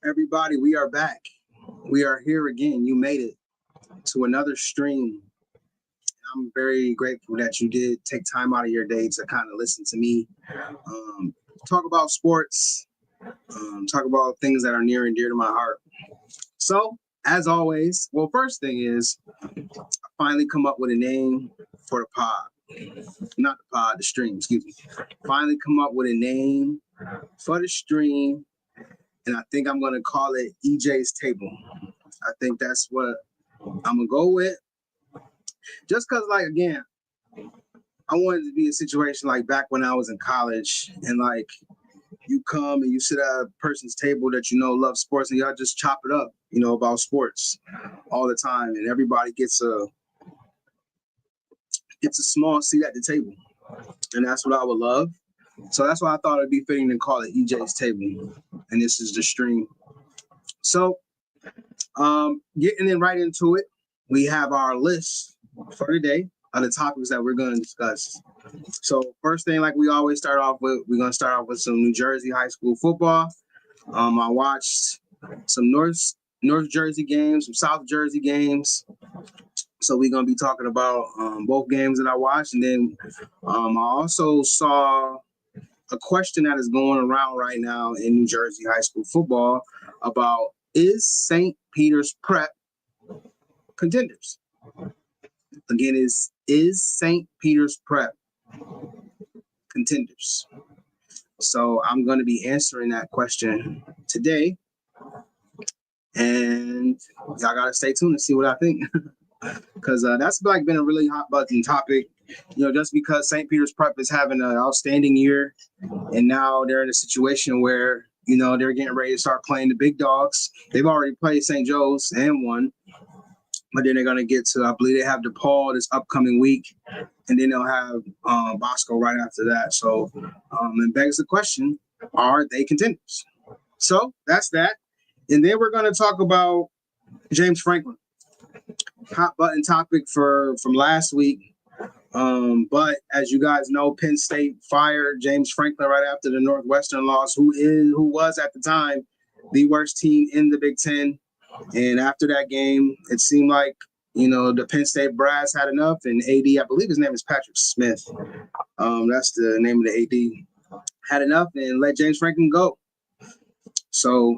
Everybody, we are back. We are here again. You made it to another stream. I'm very grateful that you did take time out of your day to kind of listen to me talk about sports, talk about things that are near and dear to my heart. So, as always, well, first thing is, I finally come up with a name for the pod. Not the pod, the stream, excuse me. Finally come up with a name for the stream, and I think I'm going to call it EJ's Table. I think that's what I'm going to go with. Just because, like, again, I wanted to be a situation like back when I was in college and, like, you come and you sit at a person's table that you know loves sports and y'all just chop it up, about sports all the time. And everybody gets a small seat at the table. And that's what I would love. So that's why I thought it'd be fitting to call it EJ's Table. And this is the stream. So getting in right into it, we have our list for today of the topics that we're going to discuss. So first thing, like we always start off with, we're going to start off with some New Jersey high school football. I watched some North Jersey games, some South Jersey games. So we're going to be talking about both games that I watched. And then I also saw a question that is going around right now in New Jersey high school football about, is St. Peter's Prep contenders? Again, is St. Peter's Prep contenders? So I'm going to be answering that question today. And y'all got to stay tuned and see what I think. Because that's like been a really hot button topic, just because St. Peter's Prep is having an outstanding year. And now they're in a situation where, they're getting ready to start playing the big dogs. They've already played St. Joe's and won. But then they're going to get to, I believe they have DePaul this upcoming week. And then they'll have Bosco right after that. So it begs the question, are they contenders? So that's that. And then we're going to talk about James Franklin. Hot button topic from last week. But as you guys know, Penn State fired James Franklin right after the Northwestern loss, who was at the time the worst team in the Big Ten. And after that game, it seemed like, the Penn State brass had enough. And AD, I believe his name is Patrick Smith. That's the name of the AD. Had enough and let James Franklin go. So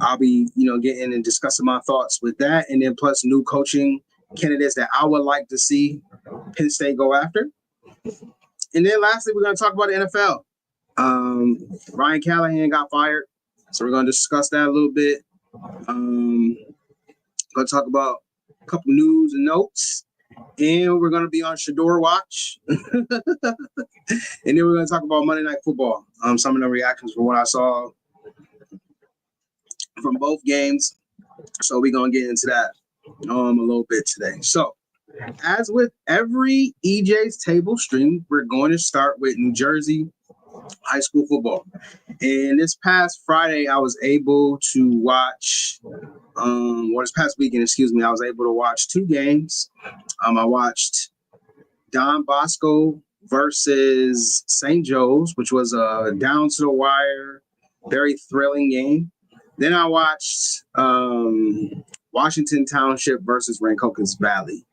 I'll be, getting and discussing my thoughts with that. And then plus new coaching candidates that I would like to see Penn State go after. And then lastly, we're going to talk about the NFL. Ryan Calhan got fired. So we're going to discuss that a little bit. Going to talk about a couple news and notes. And we're going to be on Shedeur watch. And then we're going to talk about Monday Night Football. Some of the reactions from what I saw from both games. So we're going to get into that a little bit today. So as with every EJ's Table stream, we're going to start with New Jersey high school football. And this past Friday, I was able to watch, this past weekend, I was able to watch two games. I watched Don Bosco versus St. Joe's, which was a down to the wire, very thrilling game. Then I watched Washington Township versus Rancocas Valley.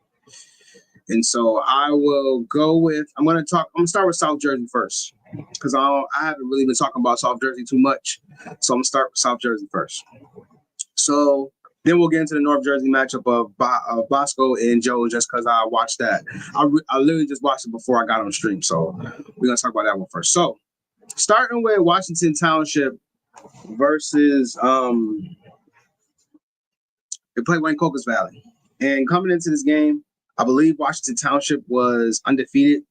And so I will go with, I'm going to start with South Jersey first, because I haven't really been talking about South Jersey too much. So I'm going to start with South Jersey first. So then we'll get into the North Jersey matchup of Bosco and Joe, just because I watched that. I literally just watched it before I got on the stream. So we're going to talk about that one first. So starting with Washington Township versus they played Rancocas Valley. And coming into this game, I believe Washington Township was undefeated,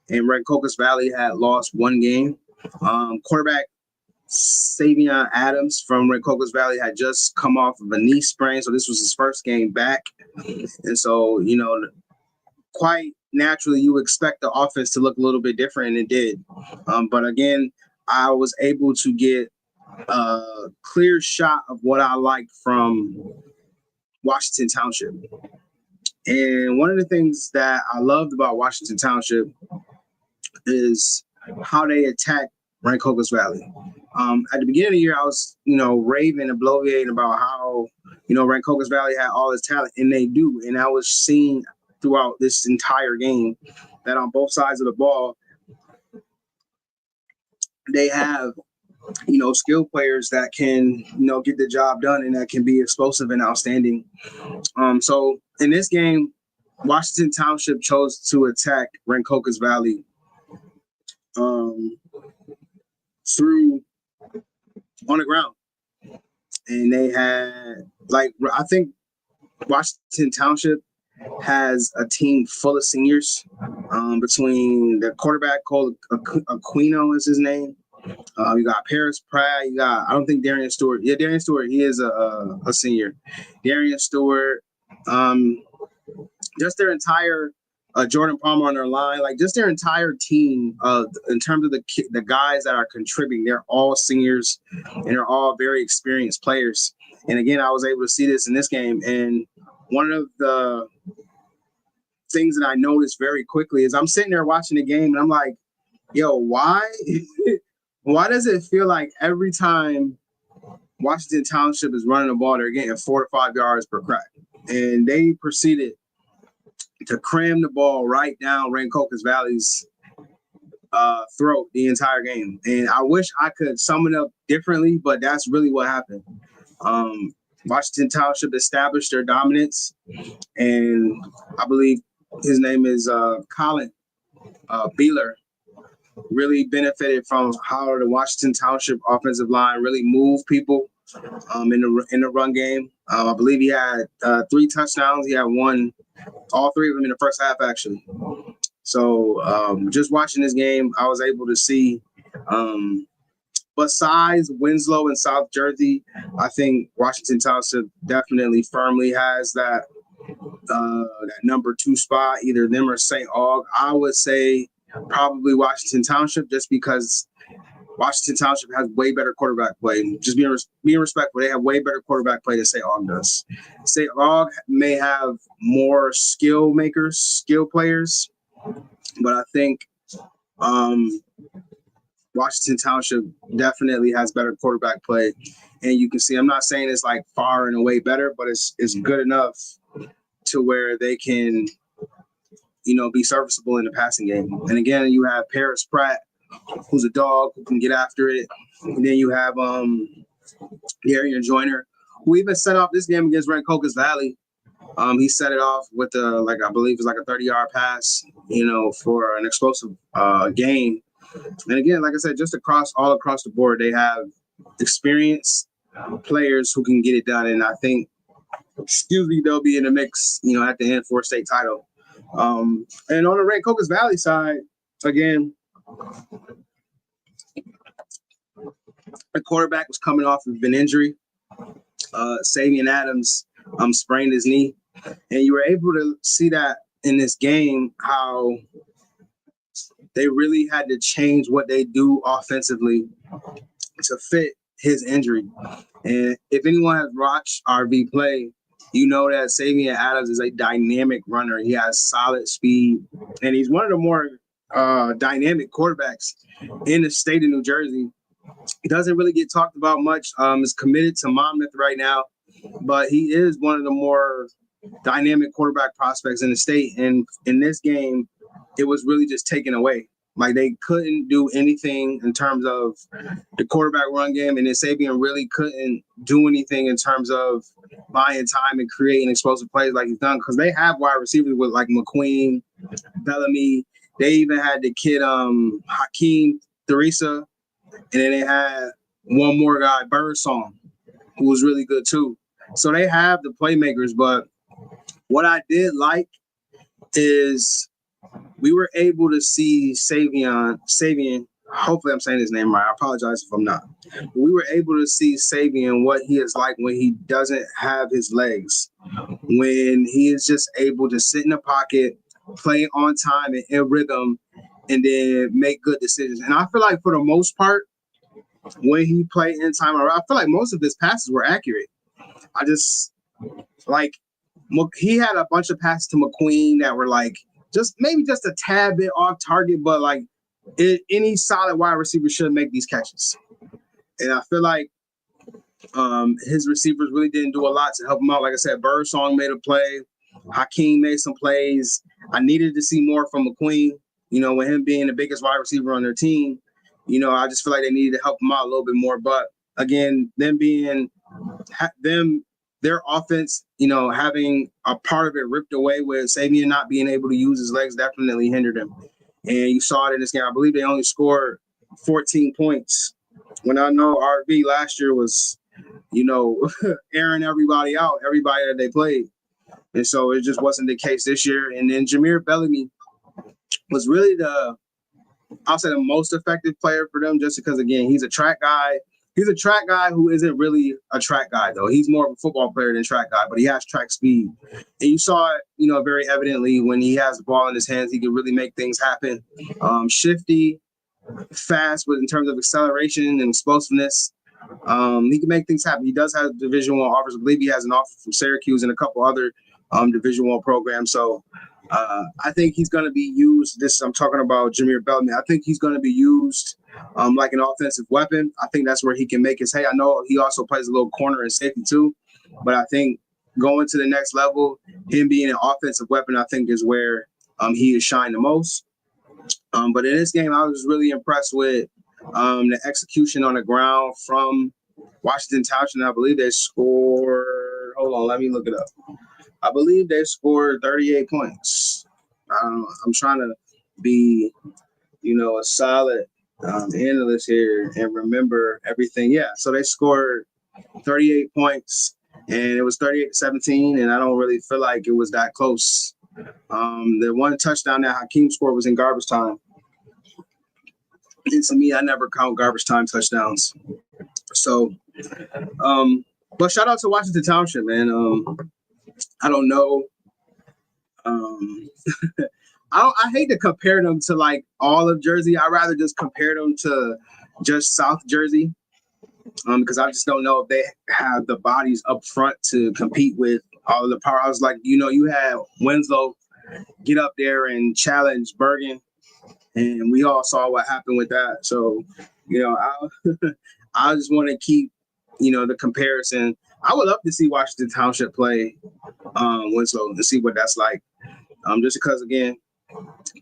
and Rancocas Valley had lost one game. Quarterback Savion Adams from Rancocas Valley had just come off of a knee sprain, so this was his first game back. And so, quite naturally, you expect the offense to look a little bit different, and it did. But again, I was able to get a clear shot of what I liked from Washington Township. And one of the things that I loved about Washington Township is how they attack Rancocas Valley. At the beginning of the year, I was, raving and bloviating about how, Rancocas Valley had all this talent, and they do. And I was seeing throughout this entire game that on both sides of the ball, they have, skilled players that can, get the job done and that can be explosive and outstanding. So in this game, Washington Township chose to attack Rancocas Valley through on the ground. And they had, I think Washington Township has a team full of seniors between the quarterback called Aquino is his name. You got Paris Pratt. You got, I don't think Darian Stewart. Yeah, Darian Stewart. He is a senior. Darian Stewart. Just their entire Jordan Palmer on their line, just their entire team. In terms of the guys that are contributing, they're all seniors and they're all very experienced players. And again, I was able to see this in this game. And one of the things that I noticed very quickly is I'm sitting there watching the game and I'm like, yo, why? Why does it feel like every time Washington Township is running the ball, they're getting 4 to 5 yards per crack? And they proceeded to cram the ball right down Rancocas Valley's throat the entire game. And I wish I could sum it up differently, but that's really what happened. Washington Township established their dominance, and I believe his name is Calhan Beeler. Really benefited from how the Washington Township offensive line really moved people in the run game. I believe he had 3 touchdowns. He had all 3 of them in the first half, actually. So just watching this game, I was able to see, besides Winslow and South Jersey, I think Washington Township definitely firmly has that number 2 spot, either them or St. Aug. I would say probably Washington Township, just because Washington Township has way better quarterback play. Just being respectful, they have way better quarterback play than St. Aug does. St. Aug may have more skill players, but I think Washington Township definitely has better quarterback play. And you can see, I'm not saying it's far and away better, but it's good enough to where they can, be serviceable in the passing game. And again, you have Paris Pratt, who's a dog who can get after it. And then you have Darian Joyner, who even set off this game against Rancocas Valley. He set it off with I believe it was a 30-yard pass, for an explosive game. And again, like I said, just all across the board, they have experienced players who can get it done. And I think, they'll be in the mix, at the end for a state title. And on the Rancocas Valley side, again, the quarterback was coming off of an injury. Savion Adams sprained his knee. And you were able to see that in this game, how they really had to change what they do offensively to fit his injury. And if anyone has watched RV play, you know that Savion Adams is a dynamic runner. He has solid speed, and he's one of the more dynamic quarterbacks in the state of New Jersey. He doesn't really get talked about much. Is committed to Monmouth right now, but he is one of the more dynamic quarterback prospects in the state. And in this game, it was really just taken away. They couldn't do anything in terms of the quarterback run game, and then Savion really couldn't do anything in terms of buying time and creating explosive plays like he's done, because they have wide receivers with McQueen, Bellamy. They even had the kid Hakeem Theresa, and then they had one more guy, Birdsong, who was really good too. So they have the playmakers, but what I did like is we were able to see Savion, hopefully I'm saying his name right. I apologize if I'm not. We were able to see Savion, what he is like when he doesn't have his legs, when he is just able to sit in the pocket, play on time and in rhythm, and then make good decisions. And I feel like for the most part, when he played in time, I feel like most of his passes were accurate. I just he had a bunch of passes to McQueen that were just a tad bit off target, but any solid wide receiver should make these catches. And I feel like his receivers really didn't do a lot to help him out. Like I said, Birdsong made a play. Hakeem made some plays. I needed to see more from McQueen. With him being the biggest wide receiver on their team, I just feel like they needed to help him out a little bit more. But again, their offense, having a part of it ripped away with Savion not being able to use his legs definitely hindered him. And you saw it in this game. I believe they only scored 14 points. When I know RV last year was, airing everybody out, everybody that they played. And so it just wasn't the case this year. And then Jameer Bellamy was really the most effective player for them just because, again, he's a track guy. He's a track guy who isn't really a track guy, though. He's more of a football player than track guy, but he has track speed. And you saw it, very evidently when he has the ball in his hands, he can really make things happen. Shifty, fast in terms of acceleration and explosiveness. He can make things happen. He does have Division I offers. I believe he has an offer from Syracuse and a couple other Division I programs. So I think he's going to be used. I'm talking about Jameer Bellamy. I think he's going to be used like an offensive weapon. I think that's where he can make his hay. I know he also plays a little corner and safety too, but I think going to the next level, him being an offensive weapon, I think is where he is shine the most. But in this game, I was really impressed with the execution on the ground from Washington Township. I believe they scored. Hold on, let me look it up. I believe they scored 38 points. I'm trying to be, a solid analyst here and remember everything. Yeah, so they scored 38 points, and it was 38-17, and I don't really feel like it was that close. The one touchdown that Hakeem scored was in garbage time. And to me, I never count garbage time touchdowns. So, but shout out to Washington Township, man. I don't know. I hate to compare them to like all of Jersey. I'd rather just compare them to just South Jersey because I just don't know if they have the bodies up front to compete with all of the power. I was like, you had Winslow get up there and challenge Bergen, and we all saw what happened with that. So, I just want to keep, the comparison. I would love to see Washington Township play Winslow to see what that's like. Just because, again,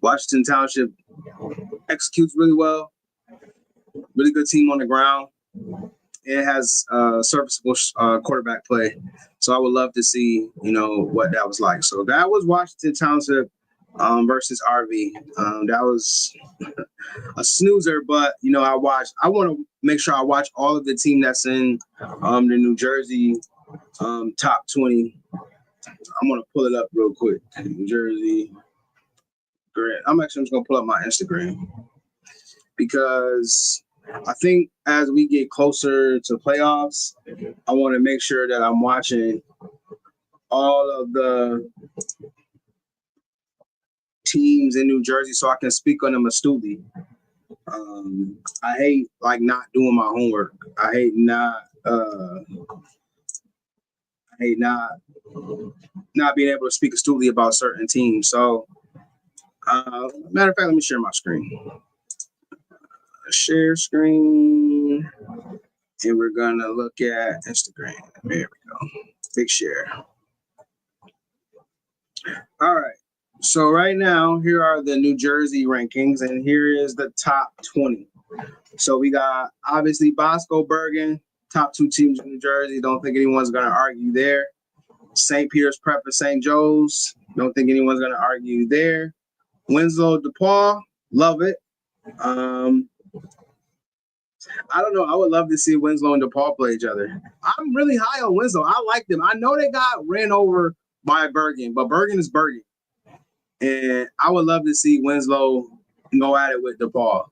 Washington Township executes really well, really good team on the ground. It has serviceable quarterback play. So I would love to see, what that was like. So that was Washington Township versus RV. That was a snoozer, but, I want to make sure I watch all of the team that's in the New Jersey top 20. I'm going to pull it up real quick. New Jersey. Great. I'm just going to pull up my Instagram because I think as we get closer to playoffs, I want to make sure that I'm watching all of the teams in New Jersey so I can speak on them astutely. I hate not doing my homework. I hate not being able to speak astutely about certain teams. So, matter of fact, let me share my screen. Share screen, and we're gonna look at Instagram. There we go. Big share. All right. So right now, here are the New Jersey rankings, and here is the top 20. So we got obviously Bosco, Bergen, top 2 teams in New Jersey. Don't think anyone's gonna argue there. St. Peter's Prep and St. Joe's. Don't think anyone's gonna argue there. Winslow, DePaul, love it. I don't know. I would love to see Winslow and DePaul play each other. I'm really high on Winslow. I like them. I know they got ran over by Bergen, but Bergen is Bergen. And I would love to see Winslow go at it with DePaul.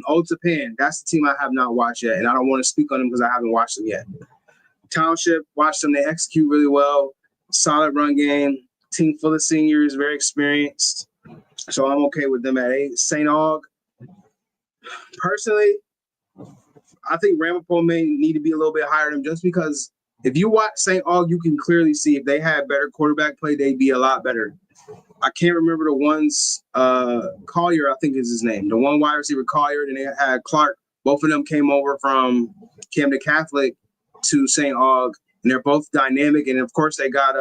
Ode to Penn. That's the team I have not watched yet, and I don't want to speak on them because I haven't watched them yet. Township, watched them. They execute really well. Solid run game. Team full of seniors, very experienced. So I'm okay with them at 8. St. Aug. Personally, I think Ramapo may need to be a little bit higher than just because if you watch St. Aug, you can clearly see if they had better quarterback play, they'd be a lot better. I can't remember the ones, Collier, I think is his name. The one wide receiver, Collier, and they had Clark Both of them came over from Camden Catholic to St. Aug, and they're both dynamic. And of course, they got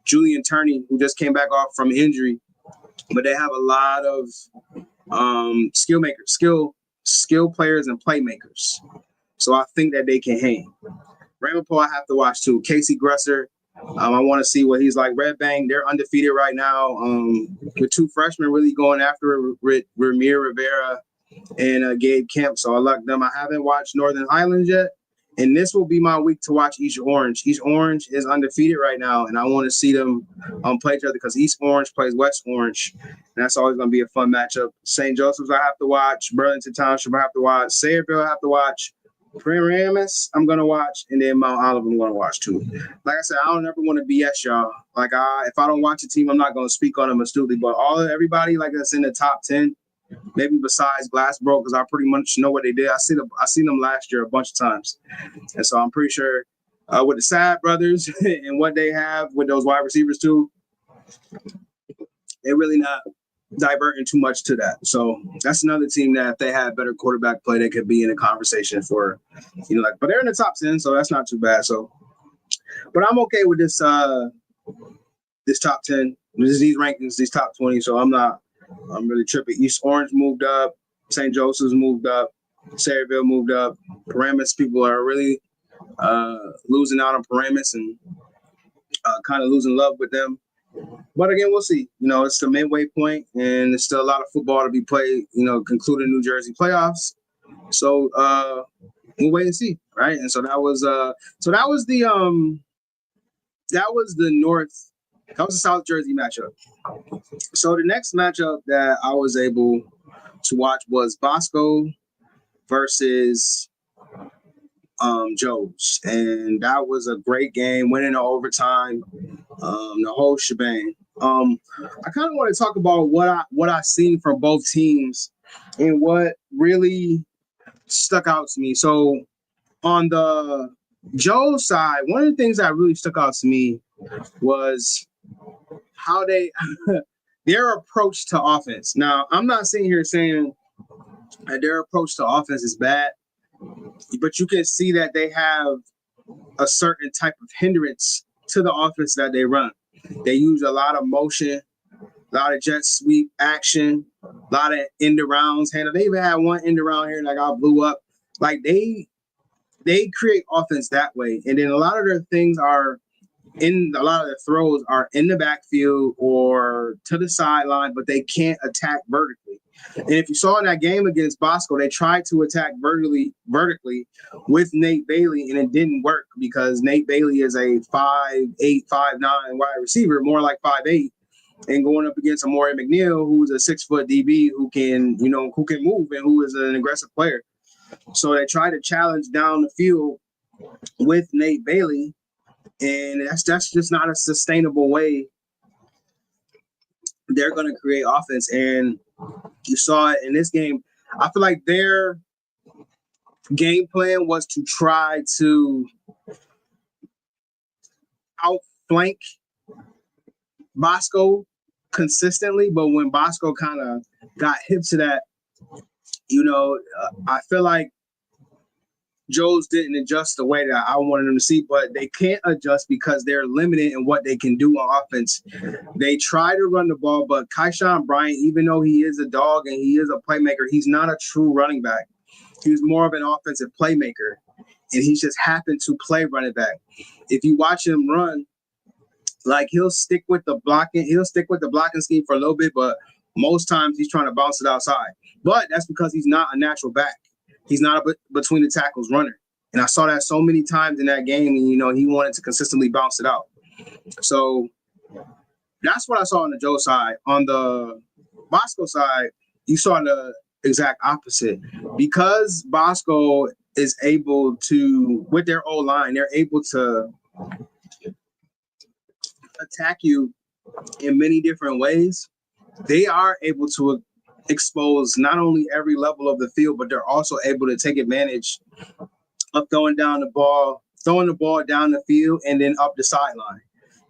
Julian Turney, who just came back off from injury. But they have a lot of skill players and playmakers. So I think that they can hang. Ramapo, I have to watch too. Casey Gresser, I want to see what he's like. Red Bang, they're undefeated right now. With two freshmen really going after it, Ramir Rivera and Gabe Kemp. So I like them. I haven't watched Northern Highlands yet. And this will be my week to watch East Orange. East Orange is undefeated right now, and I want to see them play each other because East Orange plays West Orange, and that's always going to be a fun matchup. St. Joseph's I have to watch. Burlington Township I have to watch. Sayreville I have to watch. Paramus I'm going to watch, and then Mount Olive I'm going to watch too. Like I said, I don't ever want to BS y'all. Like if I don't watch a team, I'm not going to speak on them astutely. But everybody like that's in the top 10, maybe besides Glassboro, because I pretty much know what they did. I seen them last year a bunch of times, and so I'm pretty sure with the Sad brothers and what they have with those wide receivers too, they're really not diverting too much to that. So that's another team that if they had better quarterback play, they could be in a conversation for, but they're in the top 10, so that's not too bad. So, but I'm okay with this this top 10, these rankings, these top 20. So I'm really tripping. East Orange moved up. St. Joseph's moved up. Sayreville moved up. Paramus people are really losing out on Paramus and kind of losing love with them. But again, we'll see. It's the midway point, and there's still a lot of football to be played, concluding New Jersey playoffs. So we'll wait and see, right? And so that was the South Jersey matchup. So the next matchup that I was able to watch was Bosco versus Joe's, and that was a great game, winning in overtime, the whole shebang. I kind of want to talk about what I seen from both teams and what really stuck out to me. So on the Joe's side, one of the things that really stuck out to me was how their approach to offense. Now, I'm not sitting here saying that their approach to offense is bad, but you can see that they have a certain type of hindrance to the offense that they run. They use a lot of motion, a lot of jet sweep action, a lot of end arounds handle. They even had one end around here that got blew up. Like they create offense that way, and then a lot of their things are a lot of the throws are in the backfield or to the sideline, but they can't attack vertically. And if you saw in that game against Bosco, they tried to attack vertically with Nate Bailey, and it didn't work because Nate Bailey is a 5'8", 5'9" wide receiver, more like 5'8", and going up against a Maury McNeil, who's a 6-foot DB who can move and who is an aggressive player. So they tried to challenge down the field with Nate Bailey, and that's just not a sustainable way they're going to create offense. And you saw it in this game. I feel like their game plan was to try to outflank Bosco consistently, but when Bosco kind of got hip to that, I feel like Joe's didn't adjust the way that I wanted them to see, but they can't adjust because they're limited in what they can do on offense. They try to run the ball, but Keyshawn Bryant, even though he is a dog and he is a playmaker, he's not a true running back. He's more of an offensive playmaker, and he just happened to play running back. If you watch him run, like he'll stick with the blocking scheme for a little bit, but most times he's trying to bounce it outside. But that's because he's not a natural back. He's not a between the tackles runner. And I saw that so many times in that game, and, he wanted to consistently bounce it out. So that's what I saw on the Joe side. On the Bosco side, you saw the exact opposite. Because Bosco is able to, with their O-line, they're able to attack you in many different ways. They are able to expose not only every level of the field, but they're also able to take advantage of throwing the ball down the field and then up the sideline,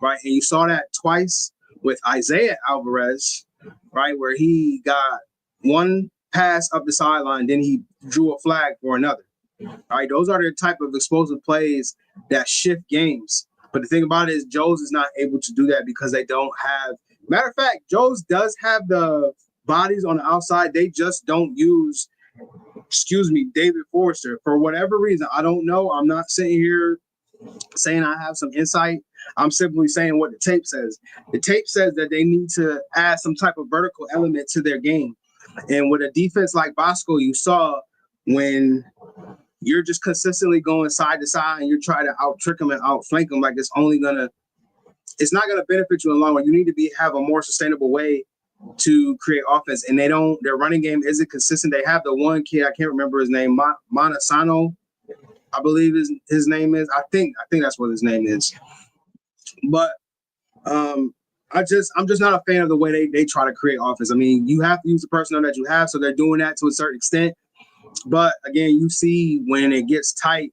right? And you saw that twice with Isaiah Alvarez, right, where he got one pass up the sideline, then he drew a flag for another. All right, those are the type of explosive plays that shift games. But the thing about it is, Joe's is not able to do that because they don't have. Matter of fact, Joe's does have the bodies on the outside. They just don't use, David Forrester for whatever reason. I don't know. I'm not sitting here saying I have some insight. I'm simply saying what the tape says. The tape says that they need to add some type of vertical element to their game. And with a defense like Bosco, you saw when you're just consistently going side to side and you're trying to out trick them and outflank them, like it's not gonna benefit you in the long run. You need to have a more sustainable way to create offense, and their running game isn't consistent. They have the one kid, I can't remember his name, Monasano, I believe his name is. I think that's what his name is. But I'm just not a fan of the way they try to create offense. I mean, you have to use the personnel that you have, so they're doing that to a certain extent. But again, you see when it gets tight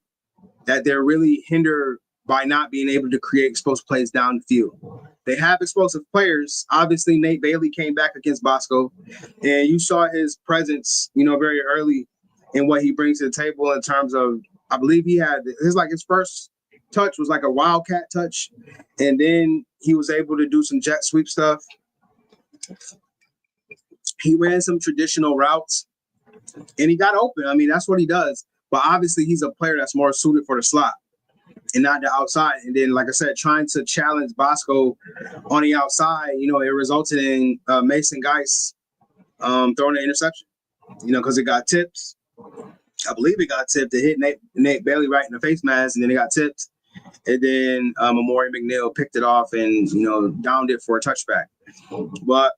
that they're really hindered by not being able to create explosive plays down the field. They have explosive players. Obviously, Nate Bailey came back against Bosco, and you saw his presence, very early in what he brings to the table in terms of, I believe he had his first touch was like a wildcat touch, and then he was able to do some jet sweep stuff. He ran some traditional routes, and he got open. I mean, that's what he does. But obviously, he's a player that's more suited for the slot and not the outside. And then, like I said, trying to challenge Bosco on the outside, it resulted in Mason Geis throwing an interception, because it got tipped. I believe it got tipped. It hit Nate Bailey right in the face mask, and then it got tipped. And then Amari McNeil picked it off and, downed it for a touchback. But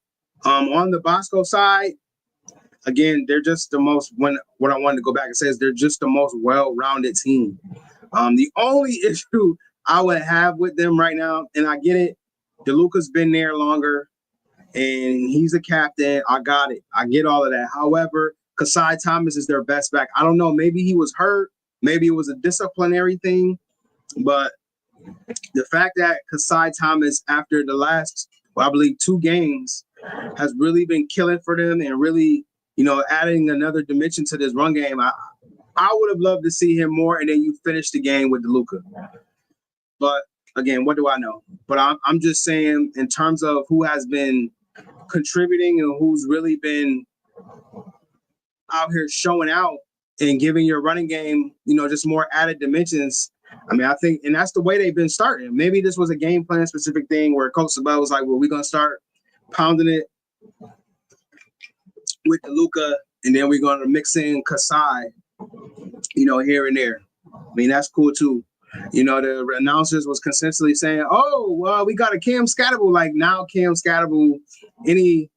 on the Bosco side, again, they're just the most, what I wanted to go back and say is they're just the most well-rounded team. The only issue I would have with them right now, and I get it, DeLuca's been there longer, and he's a captain. I got it. I get all of that. However, Kasai Thomas is their best back. I don't know. Maybe he was hurt. Maybe it was a disciplinary thing. But the fact that Kasai Thomas, after the last, I believe, 2 games, has really been killing for them and really, adding another dimension to this run game, I would have loved to see him more, and then you finish the game with DeLuca. But again, what do I know? But I'm just saying, in terms of who has been contributing and who's really been out here showing out and giving your running game, just more added dimensions. I mean, I think, and that's the way they've been starting. Maybe this was a game plan specific thing where Coach Sabell was like, well, we're going to start pounding it with DeLuca, and then we're going to mix in Kasai, here and there. I mean, that's cool too. The announcers was consistently saying, oh, well, we got a Cam Scatterable. Like, now Cam Scatterable, I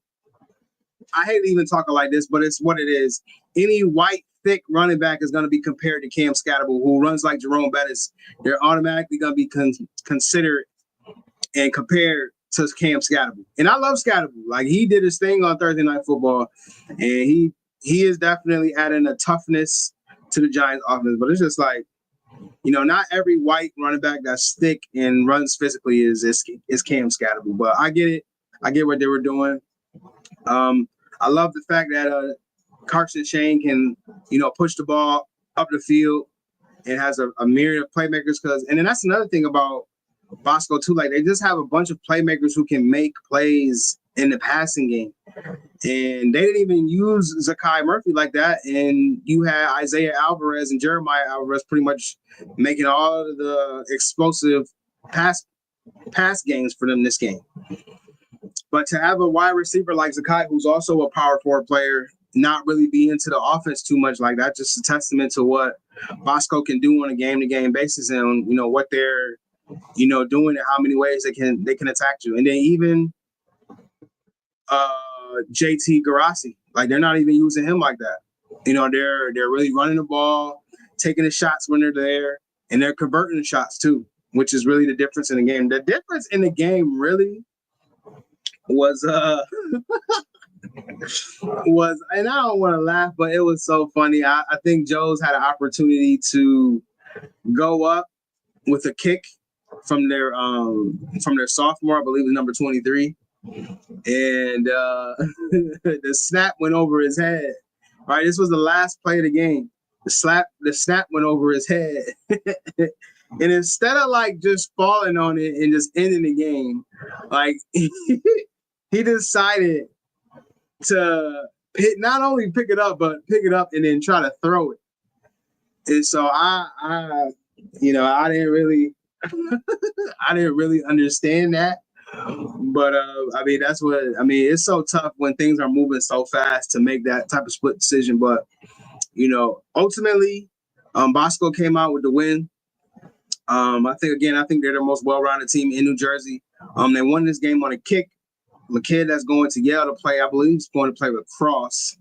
hate even talking like this, but it's what it is. Any white, thick running back is going to be compared to Cam Scatterable, who runs like Jerome Bettis. They're automatically going to be considered and compared to Cam Scatterable. And I love Scatterable. Like, he did his thing on Thursday Night Football, and he is definitely adding a toughness to the Giants offense. But it's just like, not every white running back that's thick and runs physically is Cam Scatterable. But I get it. I get what they were doing. I love the fact that Carson Shane can, push the ball up the field and has a myriad of playmakers. And then that's another thing about Bosco too. Like, they just have a bunch of playmakers who can make plays in the passing game. And they didn't even use Zakai Murphy like that. And you had Isaiah Alvarez and Jeremiah Alvarez pretty much making all of the explosive pass games for them this game. But to have a wide receiver like Zakai, who's also a power forward player, not really be into the offense too much like that, just a testament to what Bosco can do on a game-to-game basis and, what they're, doing and how many ways they can attack you. And then even JT Garassi, like, they're not even using him like that. They're really running the ball, taking the shots when they're there, and they're converting the shots too, which is really the difference in the game. The difference in the game really was and I don't want to laugh, but it was so funny. I think Joe's had an opportunity to go up with a kick from their sophomore, I believe it was number 23. And the snap went over his head. right? This was the last play of the game. The snap went over his head. And instead of like just falling on it and just ending the game, like he decided to not only pick it up, but pick it up and then try to throw it. And so I didn't really, I didn't really understand that. But I mean, it's so tough when things are moving so fast to make that type of split decision. But ultimately, Bosco came out with the win. I think they're the most well-rounded team in New Jersey. They won this game on a kick. The kid that's going to Yale to play, I believe he's going to play with Cross.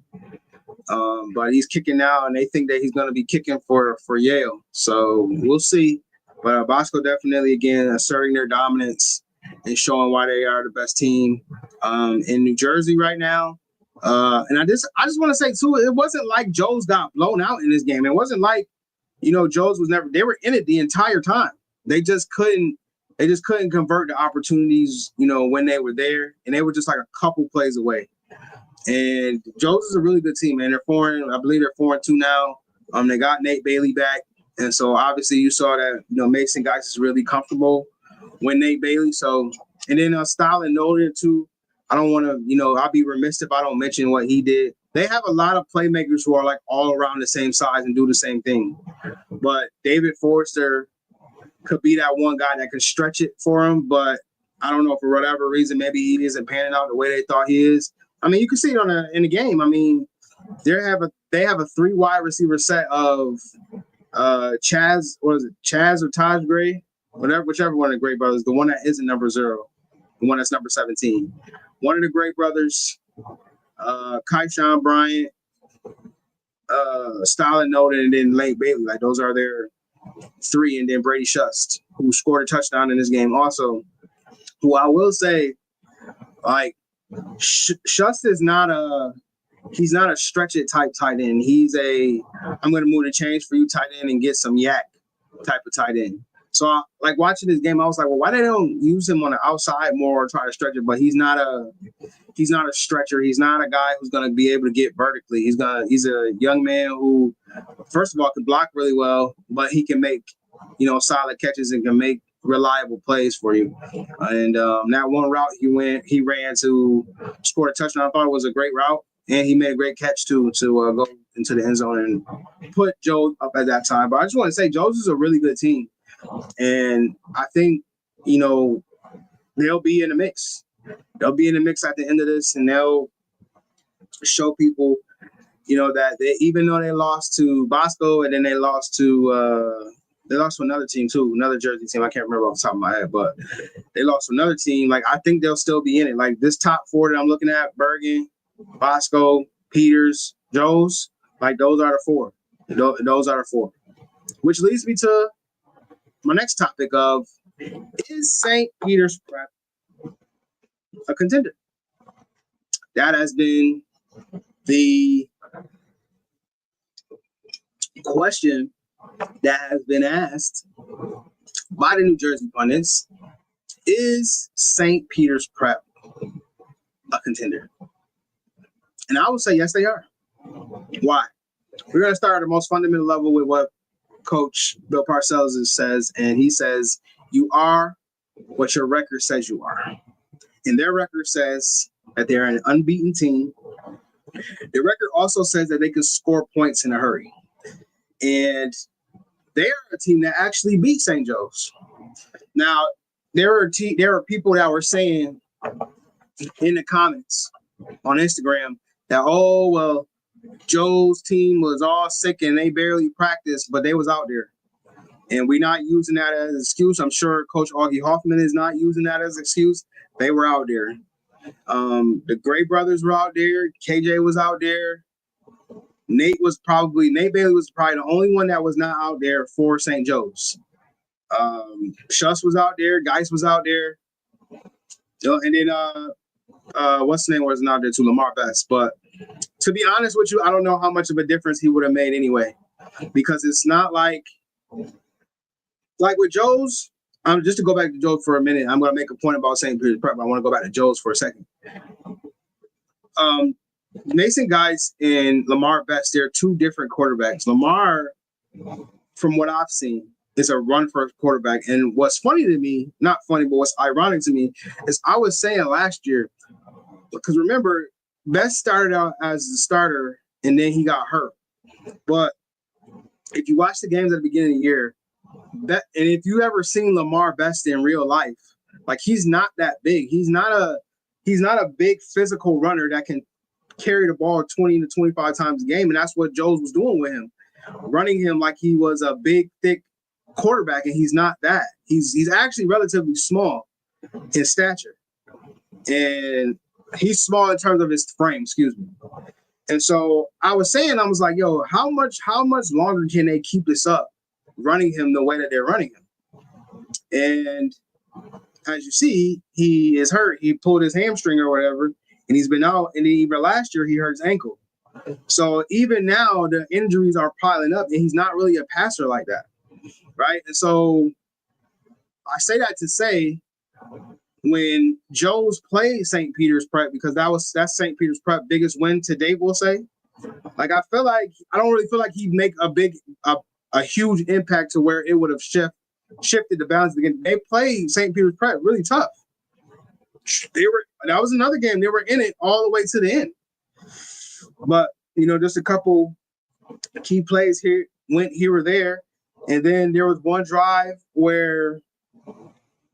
But he's kicking now, and they think that he's going to be kicking for Yale. So we'll see. But Bosco definitely, again, asserting their dominance and showing why they are the best team in New Jersey right now. And I just want to say, too, it wasn't like Joe's got blown out in this game. It wasn't like, Joe's was never – they were in it the entire time. They just couldn't convert the opportunities, when they were there. And they were just like a couple plays away. And Joe's is a really good team, man. I believe they're 4-2 now. They got Nate Bailey back. And so obviously you saw that, Mason Geis is really comfortable with Nate Bailey. So, and then Stalin noted too. I don't want to, I'll be remiss if I don't mention what he did. They have a lot of playmakers who are like all around the same size and do the same thing. But David Forrester could be that one guy that can stretch it for him. But I don't know, for whatever reason, maybe he isn't panning out the way they thought he is. I mean, you can see it in the game. I mean, they have a 3 wide receiver set of Chaz or Taj Gray, whichever one of the Gray brothers, the one that isn't number 0, the one that's number 17. One of the Gray brothers, Kaishan Bryant, Stalin Noden, and then Lane Bailey. Like, those are their 3, and then Brady Shust, who scored a touchdown in this game also, who I will say, like, Shust is he's not a stretch it type tight end. He's I'm going to move the change for you tight end and get some yak type of tight end. So like watching this game, I was like, well, why they don't use him on the outside more or try to stretch it? But he's not a stretcher. He's not a guy who's going to be able to get vertically. He's a young man who, first of all, can block really well, but he can make, solid catches and can make reliable plays for you. And that one route he ran to score a touchdown, I thought it was a great route. And he made a great catch, too, to go into the end zone and put Joe up at that time. But I just want to say, Joe's is a really good team. And I think, they'll be in the mix. They'll be in the mix at the end of this, and they'll show people, that even though they lost to Bosco and then they lost to another team, too, another Jersey team. I can't remember off the top of my head, but they lost to another team. Like, I think they'll still be in it. Like, this top 4 that I'm looking at, Bergen, Bosco, Peters, Joes, like those are the 4. Those are the 4. Which leads me to my next topic of, is St. Peter's Prep a contender? That has been the question that has been asked by the New Jersey pundits. Is St. Peter's Prep a contender? And I would say, yes, they are. Why? We're going to start at the most fundamental level with what Coach Bill Parcells says, and he says, you are what your record says you are. And their record says that they're an unbeaten team. The record also says that they can score points in a hurry. And they are a team that actually beat St. Joe's. Now, there are people that were saying in the comments on Instagram that, oh, well, Joe's team was all sick and they barely practiced, but they was out there. And we're not using that as an excuse. I'm sure Coach Augie Hoffman is not using that as an excuse. They were out there. The Gray brothers were out there. KJ was out there. Nate Bailey was probably the only one that was not out there for St. Joe's. Shuss was out there. Geis was out there. And then what's the name wasn't out there too? Lamar Best. But to be honest with you, I don't know how much of a difference he would have made anyway, because it's not like with Joe's. Just to go back to Joe's for a minute, I'm going to make a point about St. Peter's Prep. I want to go back to Joe's for a second. Mason Geis and Lamar Best, they're two different quarterbacks. Lamar, from what I've seen, is a run first quarterback. And what's funny to me, not funny, but what's ironic to me, is I was saying last year, because remember, Best started out as the starter and then he got hurt. But if you watch the games at the beginning of the year, and if you ever seen Lamar Best in real life, like he's not that big. He's not a big physical runner that can carry the ball 20 to 25 times a game. And that's what Jones was doing with him, running him like he was a big, thick quarterback. And he's not that. He's actually relatively small in stature. And he's small in terms of his frame, excuse me. And so I was like, yo, how much longer can they keep this up, running him the way that they're running him? And as you see, he is hurt. He pulled his hamstring or whatever, and he's been out. And even last year, he hurt his ankle. So even now, the injuries are piling up, and he's not really a passer like that, right? And so I say that to say, when Joe's played St. Peter's Prep, because that's St. Peter's Prep biggest win to date, we'll say. Like I don't really feel like he'd make a huge impact to where it would have shifted the balance again. They played St. Peter's Prep really tough. That was another game. They were in it all the way to the end. But just a couple key plays went here or there, and then there was one drive where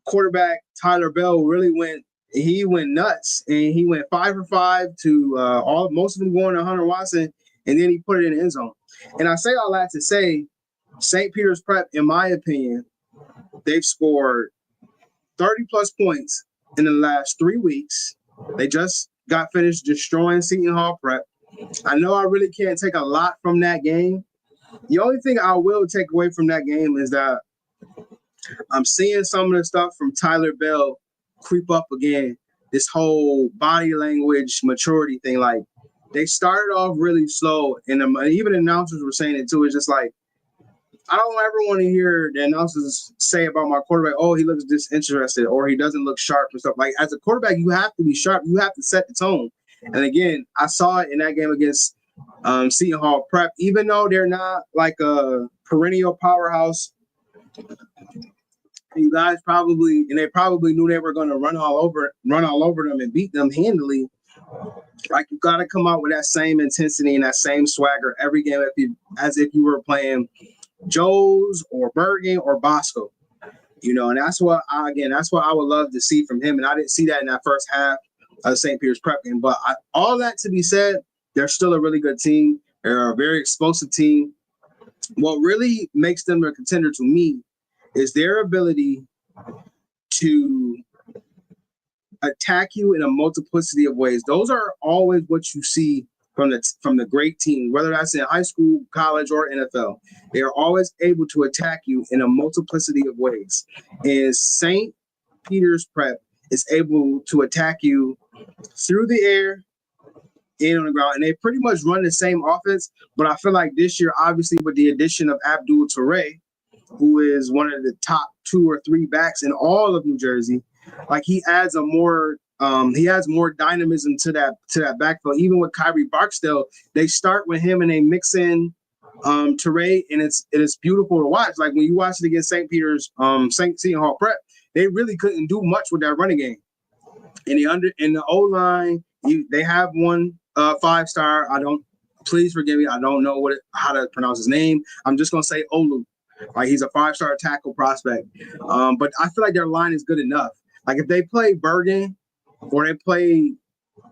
quarterback Tyler Bell really went nuts, and he went 5 for 5 to most of them going to Hunter Watson, and then he put it in the end zone. And I say all that to say, St. Peter's Prep, in my opinion, they've scored 30 plus points in the last 3 weeks. They just got finished destroying Seton Hall Prep. I know I really can't take a lot from that game. The only thing I will take away from that game is that I'm seeing some of the stuff from Tyler Bell creep up again. This whole body language maturity thing. Like, they started off really slow, and even announcers were saying it too. It's just like, I don't ever want to hear the announcers say about my quarterback, oh, he looks disinterested or he doesn't look sharp and stuff. Like, as a quarterback, you have to be sharp. You have to set the tone. And again, I saw it in that game against Seton Hall Prep. Even though they're not like a perennial powerhouse, you guys probably knew they were going to run all over them and beat them handily. Like, you got to come out with that same intensity and that same swagger every game as if you were playing Joe's or Bergen or Bosco, and that's what I would love to see from him. And I didn't see that in that first half of the St. Peter's Prep game. But all that to be said, they're still a really good team. They're a very explosive team. What really makes them a contender to me is their ability to attack you in a multiplicity of ways. Those are always what you see from the great team, whether that's in high school, college, or NFL. They are always able to attack you in a multiplicity of ways. And St. Peter's Prep is able to attack you through the air and on the ground. And they pretty much run the same offense. But I feel like this year, obviously, with the addition of Abdul Toure, who is one of the top 2 or 3 backs in all of New Jersey, like, he adds more dynamism to that backfield. Even with Kyrie Barksdale, they start with him and they mix in Toure, and it is beautiful to watch. Like, when you watch it against St. Peter's, St. Seton Hall Prep, they really couldn't do much with that running game. In the O line, they have one 5-star. Please forgive me, I don't know how to pronounce his name. I'm just gonna say Olu. Like, he's a 5-star tackle prospect. But I feel like their line is good enough. Like, if they play Bergen or they play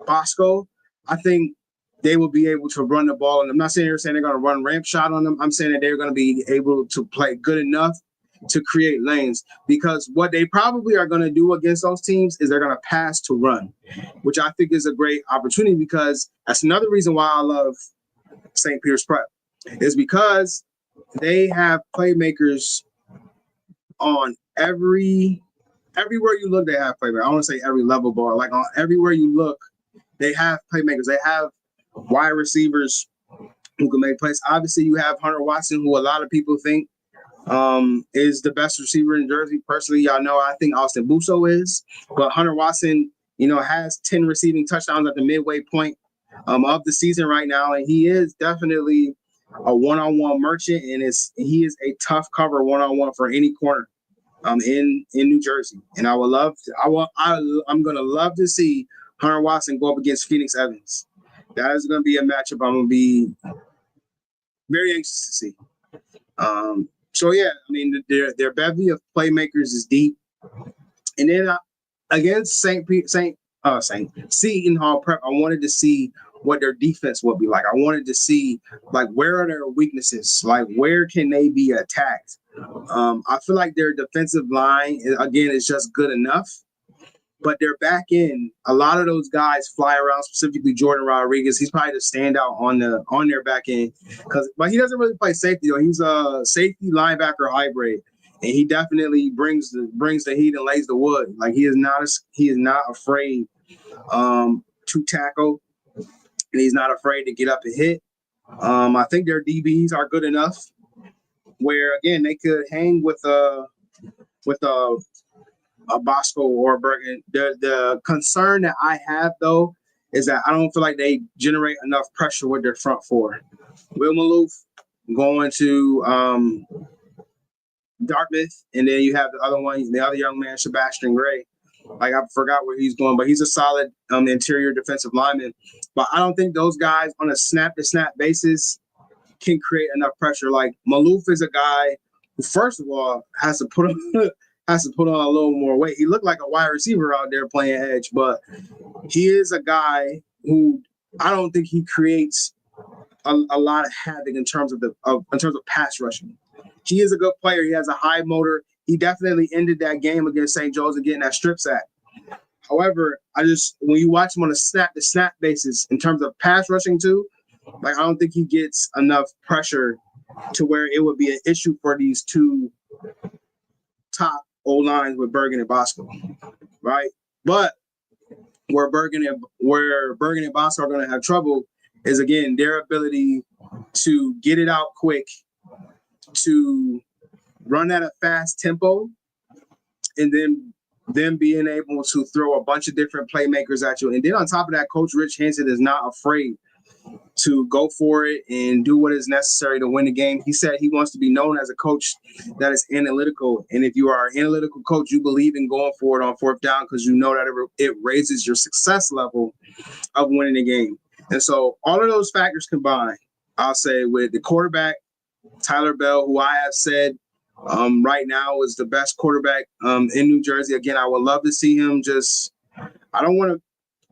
Bosco, I think they will be able to run the ball. And I'm not saying they're going to run ramp shot on them. I'm saying that they're going to be able to play good enough to create lanes, because what they probably are going to do against those teams is they're going to pass to run, which I think is a great opportunity, because that's another reason why I love St. Peter's Prep, is because they have playmakers on everywhere you look. They have playmakers. I don't want to say every level, but like on everywhere you look, they have playmakers. They have wide receivers who can make plays. Obviously, you have Hunter Watson, who a lot of people think is the best receiver in Jersey. Personally, y'all know I think Austin Busso is, but Hunter Watson, has 10 receiving touchdowns at the midway point of the season right now, and he is definitely a one-on-one merchant, and he is a tough cover one-on-one for any corner in New Jersey. And I would love to, I'm gonna love to see Hunter Watson go up against Phoenix Evans. That is gonna be a matchup I'm gonna be very anxious to see. So yeah, I mean their bevy of playmakers is deep. And then against Seton Hall Prep, I wanted to see what their defense would be like. I wanted to see like where are their weaknesses, like where can they be attacked. I feel like their defensive line again is just good enough, but their back end, a lot of those guys fly around. Specifically, Jordan Rodriguez, he's probably the standout on their back end but he doesn't really play safety though. He's a safety linebacker hybrid. And he definitely brings the heat and lays the wood. Like he is not afraid to tackle, and he's not afraid to get up and hit. I think their DBs are good enough where again they could hang with a Bosco or a Bergen. The concern that I have though is that I don't feel like they generate enough pressure with their front four. Will Maloof going to Dartmouth, and then you have the other young man, Sebastian Gray. Like I forgot where he's going, but he's a solid interior defensive lineman. But I don't think those guys on a snap-to-snap basis can create enough pressure. Like Maloof is a guy who, first of all, has to put on a little more weight. He looked like a wide receiver out there playing edge, but he is a guy who I don't think he creates a lot of havoc in terms of pass rushing. He is a good player. He has a high motor. He definitely ended that game against St. Joe's and getting that strip sack. However, when you watch him on a snap-to-snap basis in terms of pass rushing too, like I don't think he gets enough pressure to where it would be an issue for these two top O-lines with Bergen and Bosco, right? But where Bergen and Bosco are going to have trouble is, again, their ability to get it out quick, to run at a fast tempo, and then them being able to throw a bunch of different playmakers at you. And then on top of that, Coach Rich Hansen is not afraid to go for it and do what is necessary to win the game. He said he wants to be known as a coach that is analytical. And if you are an analytical coach, you believe in going for it on fourth down because you know that it raises your success level of winning the game. And so all of those factors combined, I'll say with the quarterback, Tyler Bell, who I have said right now is the best quarterback in New Jersey. Again, I would love to see him I don't want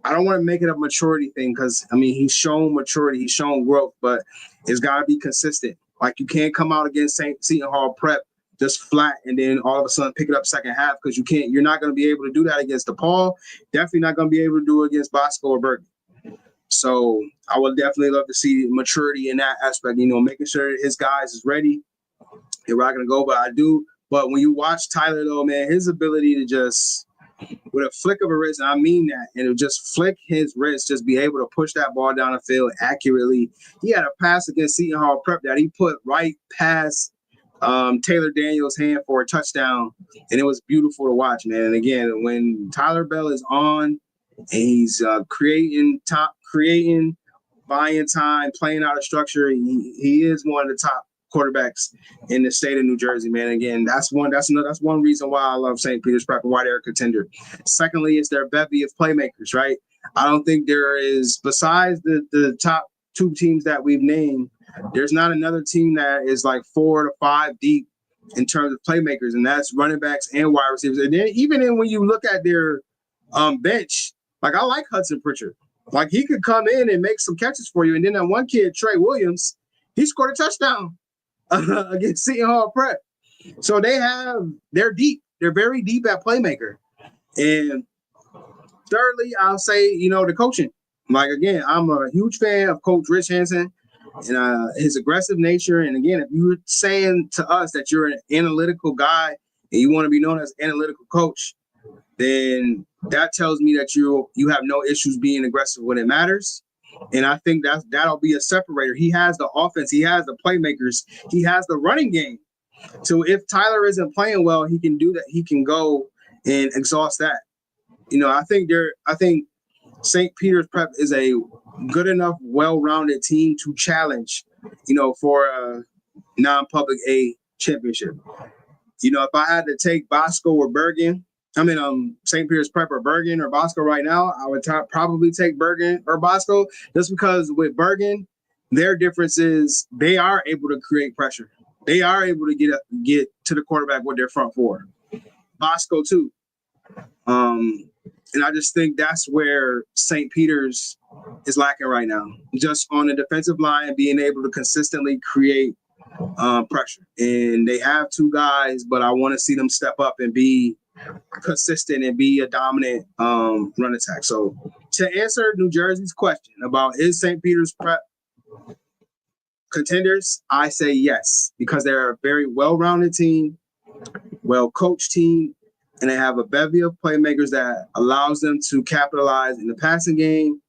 to make it a maturity thing because, I mean, he's shown maturity, he's shown growth, but it's got to be consistent. Like you can't come out against Seton Hall Prep just flat and then all of a sudden pick it up second half because you're not going to be able to do that against DePaul. Definitely not going to be able to do it against Bosco or Bergen. So I would definitely love to see maturity in that aspect, making sure his guys is ready and we're not going to go. But when you watch Tyler, though, man, his ability to just, with a flick of a wrist, and I mean that, and it just flick his wrist, just be able to push that ball down the field accurately. He had a pass against Seton Hall Prep that he put right past Taylor Daniels' hand for a touchdown, and it was beautiful to watch, man. And again, when Tyler Bell is on and he's creating, buying time, playing out of structure, he is one of the top quarterbacks in the state of New Jersey, man. Again, that's one reason why I love St. Peter's Prep and why they're a contender. Secondly, it's their bevy of playmakers, right? I don't think there is, besides the top two teams that we've named, there's not another team that is like 4 to 5 deep in terms of playmakers, and that's running backs and wide receivers. And then even when you look at their bench, like I like Hudson Pritchard. Like he could come in and make some catches for you. And then that one kid, Trey Williams, he scored a touchdown against Seton Hall Prep. So they're deep. They're very deep at playmaker. And thirdly, I'll say, the coaching. Like, again, I'm a huge fan of Coach Rich Hansen and his aggressive nature. And again, if you're saying to us that you're an analytical guy and you want to be known as an analytical coach, then that tells me that you have no issues being aggressive when it matters. And I think that'll be a separator. He has the offense. He has the playmakers. He has the running game. So if Tyler isn't playing well, he can do that. He can go and exhaust that. I think St. Peter's Prep is a good enough, well-rounded team to challenge, for a non-public A championship. If I had to take Bosco or Bergen, St. Peter's Prep or Bergen or Bosco right now, I would probably take Bergen or Bosco, just because with Bergen, their difference is they are able to create pressure. They are able to get to the quarterback with their front four. Bosco too. And I just think that's where St. Peter's is lacking right now. Just on the defensive line, being able to consistently create pressure. And they have two guys, but I want to see them step up and be consistent and be a dominant run attack. So to answer New Jersey's question about is St. Peter's Prep contenders, I say yes, because they're a very well-rounded team, well-coached team, and they have a bevy of playmakers that allows them to capitalize in the passing game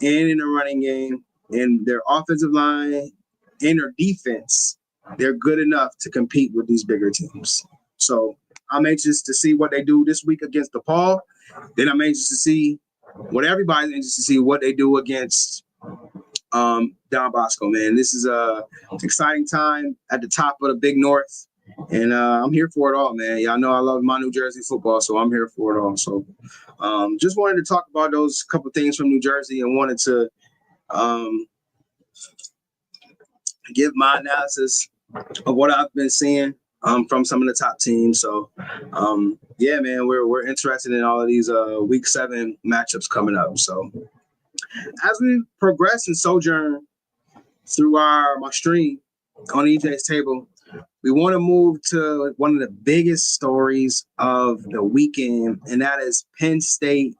and in the running game, and their offensive line and their defense. They're good enough to compete with these bigger teams. So I'm anxious to see what they do this week against DePaul. Then I'm anxious to see what everybody's anxious to see what they do against Don Bosco, man. This is a exciting time at the top of the Big North. And I'm here for it all, man. Y'all know I love my New Jersey football, so I'm here for it all. So just wanted to talk about those couple things from New Jersey and wanted to give my analysis of what I've been seeing from some of the top teams. So, yeah, man, we're interested in all of these Week 7 matchups coming up. So as we progress and sojourn through my stream on EJ's table, we want to move to one of the biggest stories of the weekend, and that is Penn State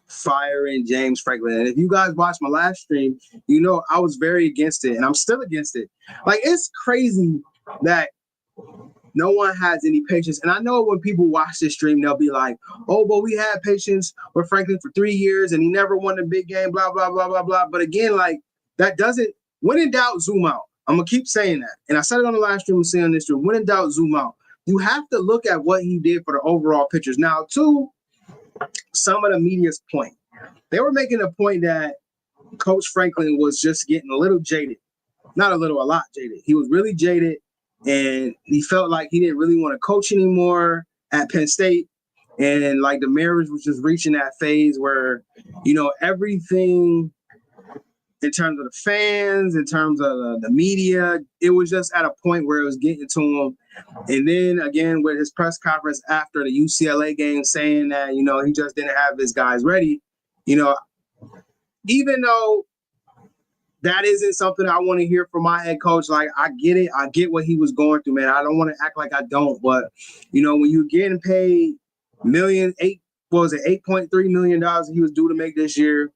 firing James Franklin. And if you guys watched my last stream, I was very against it, and I'm still against it. Like, it's crazy that no one has any patience. And I know when people watch this stream, they'll be like, oh, but we had patience with Franklin for 3 years, and he never won a big game, blah, blah, blah, blah, blah. But again, like, that doesn't – when in doubt, zoom out. I'm going to keep saying that. And I said it on the last stream and saying on this stream. When in doubt, zoom out. You have to look at what he did for the overall pictures. Now, to some of the media's point, they were making a point that Coach Franklin was just getting a little jaded. Not a little, a lot jaded. He was really jaded, and he felt like he didn't really want to coach anymore at Penn State. And, like, the marriage was just reaching that phase where, everything – in terms of the fans, in terms of the media, it was just at a point where it was getting to him. And then again, with his press conference after the UCLA game saying that, he just didn't have his guys ready, even though that isn't something I want to hear from my head coach, like, I get it. I get what he was going through, man. I don't want to act like I don't. But, when you're getting paid $8.3 million he was due to make this year,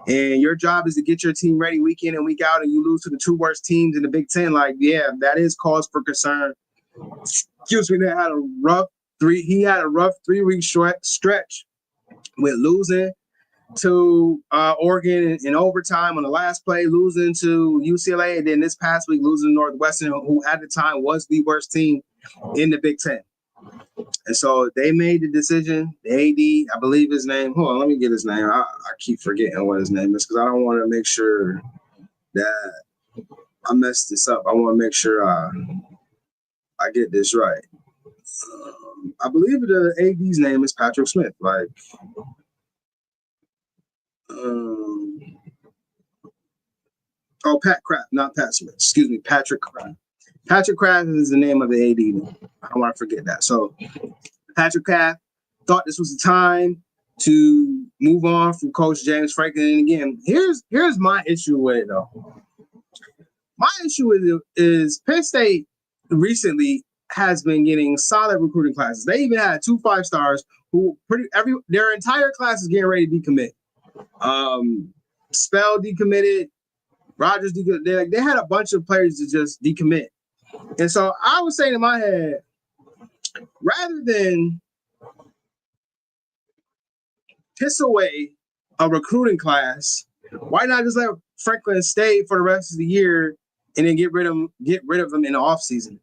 and your job is to get your team ready week in and week out, and you lose to the two worst teams in the Big Ten, like, yeah, that is cause for concern. Excuse me, he had a rough 3-week stretch with losing to Oregon in overtime on the last play, losing to UCLA, and then this past week losing to Northwestern, who at the time was the worst team in the Big Ten. And so they made the decision. The AD, I believe his name. Hold on, let me get his name. I keep forgetting what his name is because I don't want to make sure that I mess this up. I want to make sure I get this right. I believe the AD's name is Patrick Smith. Like, Pat Kraft, not Pat Smith. Excuse me, Patrick Kraft. Patrick Kraft is the name of the AD. I don't want to forget that. So Patrick Kraft thought this was the time to move on from Coach James Franklin. And again, here's my issue with it, though. My issue with it is Penn State recently has been getting solid recruiting classes. They even had 2 5-stars who their entire class is getting ready to decommit. Spell decommitted, Rogers decommitted. They had a bunch of players to just decommit. And so I was saying in my head, rather than piss away a recruiting class, why not just let Franklin stay for the rest of the year and then get rid of him in the offseason?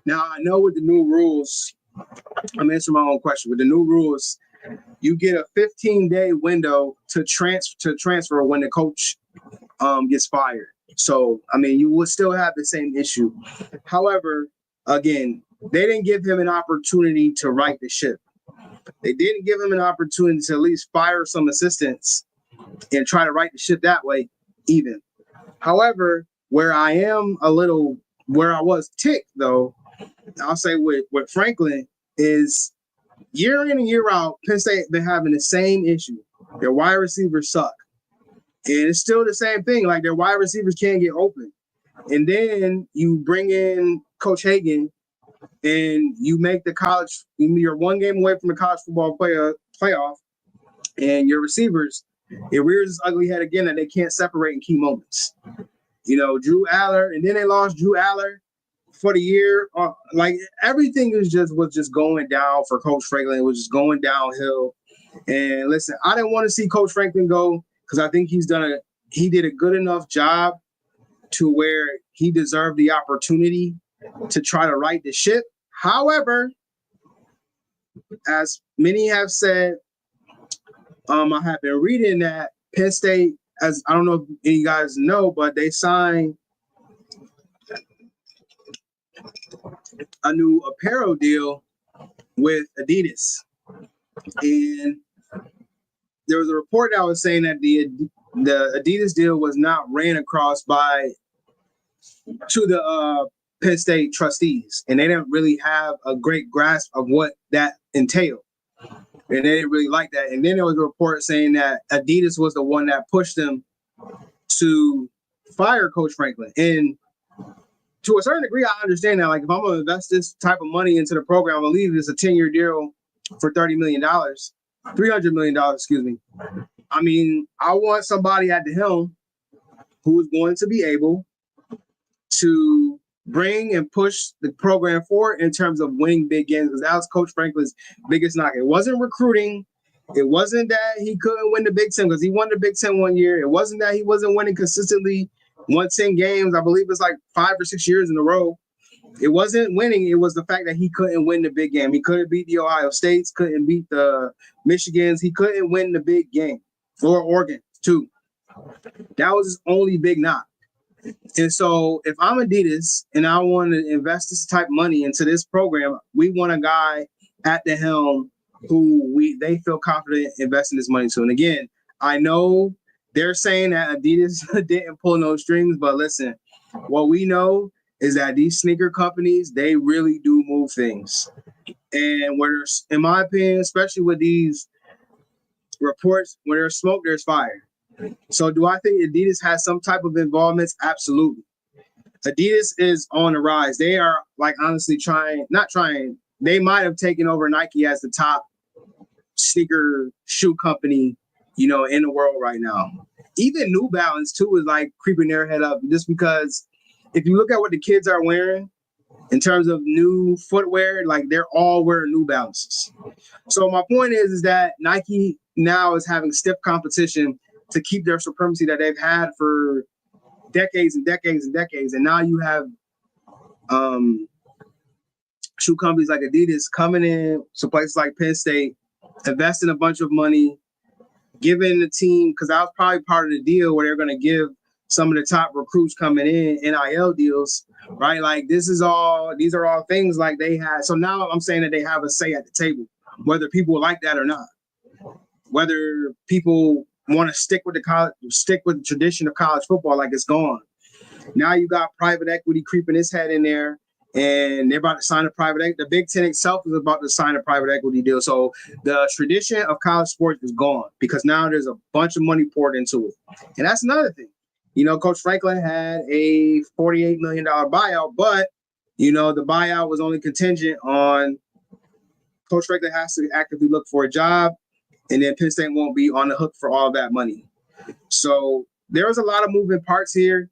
Now, I know with the new rules, I'm answering my own question. With the new rules, you get a 15-day window to transfer when the coach gets fired. So, I mean, you would still have the same issue. However, again, they didn't give him an opportunity to right the ship. They didn't give him an opportunity to at least fire some assistants and try to right the ship that way, even. However, where I was ticked, though, I'll say with Franklin is year in and year out, Penn State been having the same issue. Their wide receivers suck. And it's still the same thing. Like, their wide receivers can't get open. And then you bring in Coach Hagan and you make you're one game away from the college football playoff, and your receivers, it rears its ugly head again that they can't separate in key moments. You know, Drew Aller, and then they lost Drew Aller for the year. Like, everything was just going down for Coach Franklin. It was just going downhill. And listen, I didn't want to see Coach Franklin go because I think he did a good enough job to where he deserved the opportunity to try to right the ship. However, as many have said, I have been reading that Penn State, as I don't know if any of you guys know, but they signed a new apparel deal with Adidas. And there was a report that was saying that the Adidas deal was not ran across to the Penn State trustees, and they didn't really have a great grasp of what that entailed, and they didn't really like that. And then there was a report saying that Adidas was the one that pushed them to fire Coach Franklin. And to a certain degree, I understand that. Like, if I'm going to invest this type of money into the program, I believe it's a 10-year deal for $300 million, excuse me. I mean, I want somebody at the helm who is going to be able to bring and push the program forward in terms of winning big games, because that was Coach Franklin's biggest knock. It wasn't recruiting. It wasn't that he couldn't win the Big Ten, because he won the Big Ten one year. It wasn't that he wasn't winning consistently, won 10 games. I believe it's like 5 or 6 years in a row. It wasn't winning. It was the fact that he couldn't win the big game. He couldn't beat the Ohio States, couldn't beat the Michigans. He couldn't win the big game, or Oregon too. That was his only big knock. And so if I'm Adidas and I want to invest this type of money into this program, we want a guy at the helm who they feel confident investing this money to. And again, I know they're saying that Adidas didn't pull no strings, but listen, what we know is that these sneaker companies, they really do move things. And where there's, in my opinion, especially with these reports, when there's smoke, there's fire. So do I think Adidas has some type of involvements? Absolutely. Adidas is on the rise. They are, like, honestly they might have taken over Nike as the top sneaker shoe company, in the world right now. Even New Balance too is like creeping their head up, just because if you look at what the kids are wearing in terms of new footwear, like, they're all wearing New Balances. So my point is that Nike now is having stiff competition to keep their supremacy that they've had for decades and decades and decades. And now you have shoe companies like Adidas coming in to places like Penn State, investing a bunch of money, giving the team, because that was probably part of the deal where they're going to give some of the top recruits coming in NIL deals, right? Like, these are all things like they had. So now I'm saying that they have a say at the table, whether people like that or not, whether people want to stick with the tradition of college football like it's gone. Now you got private equity creeping its head in there, and they're about to sign a private equity. The Big Ten itself is about to sign a private equity deal. So the tradition of college sports is gone because now there's a bunch of money poured into it. And that's another thing. Coach Franklin had a $48 million buyout, but, the buyout was only contingent on Coach Franklin has to actively look for a job, and then Penn State won't be on the hook for all that money. So there was a lot of moving parts here.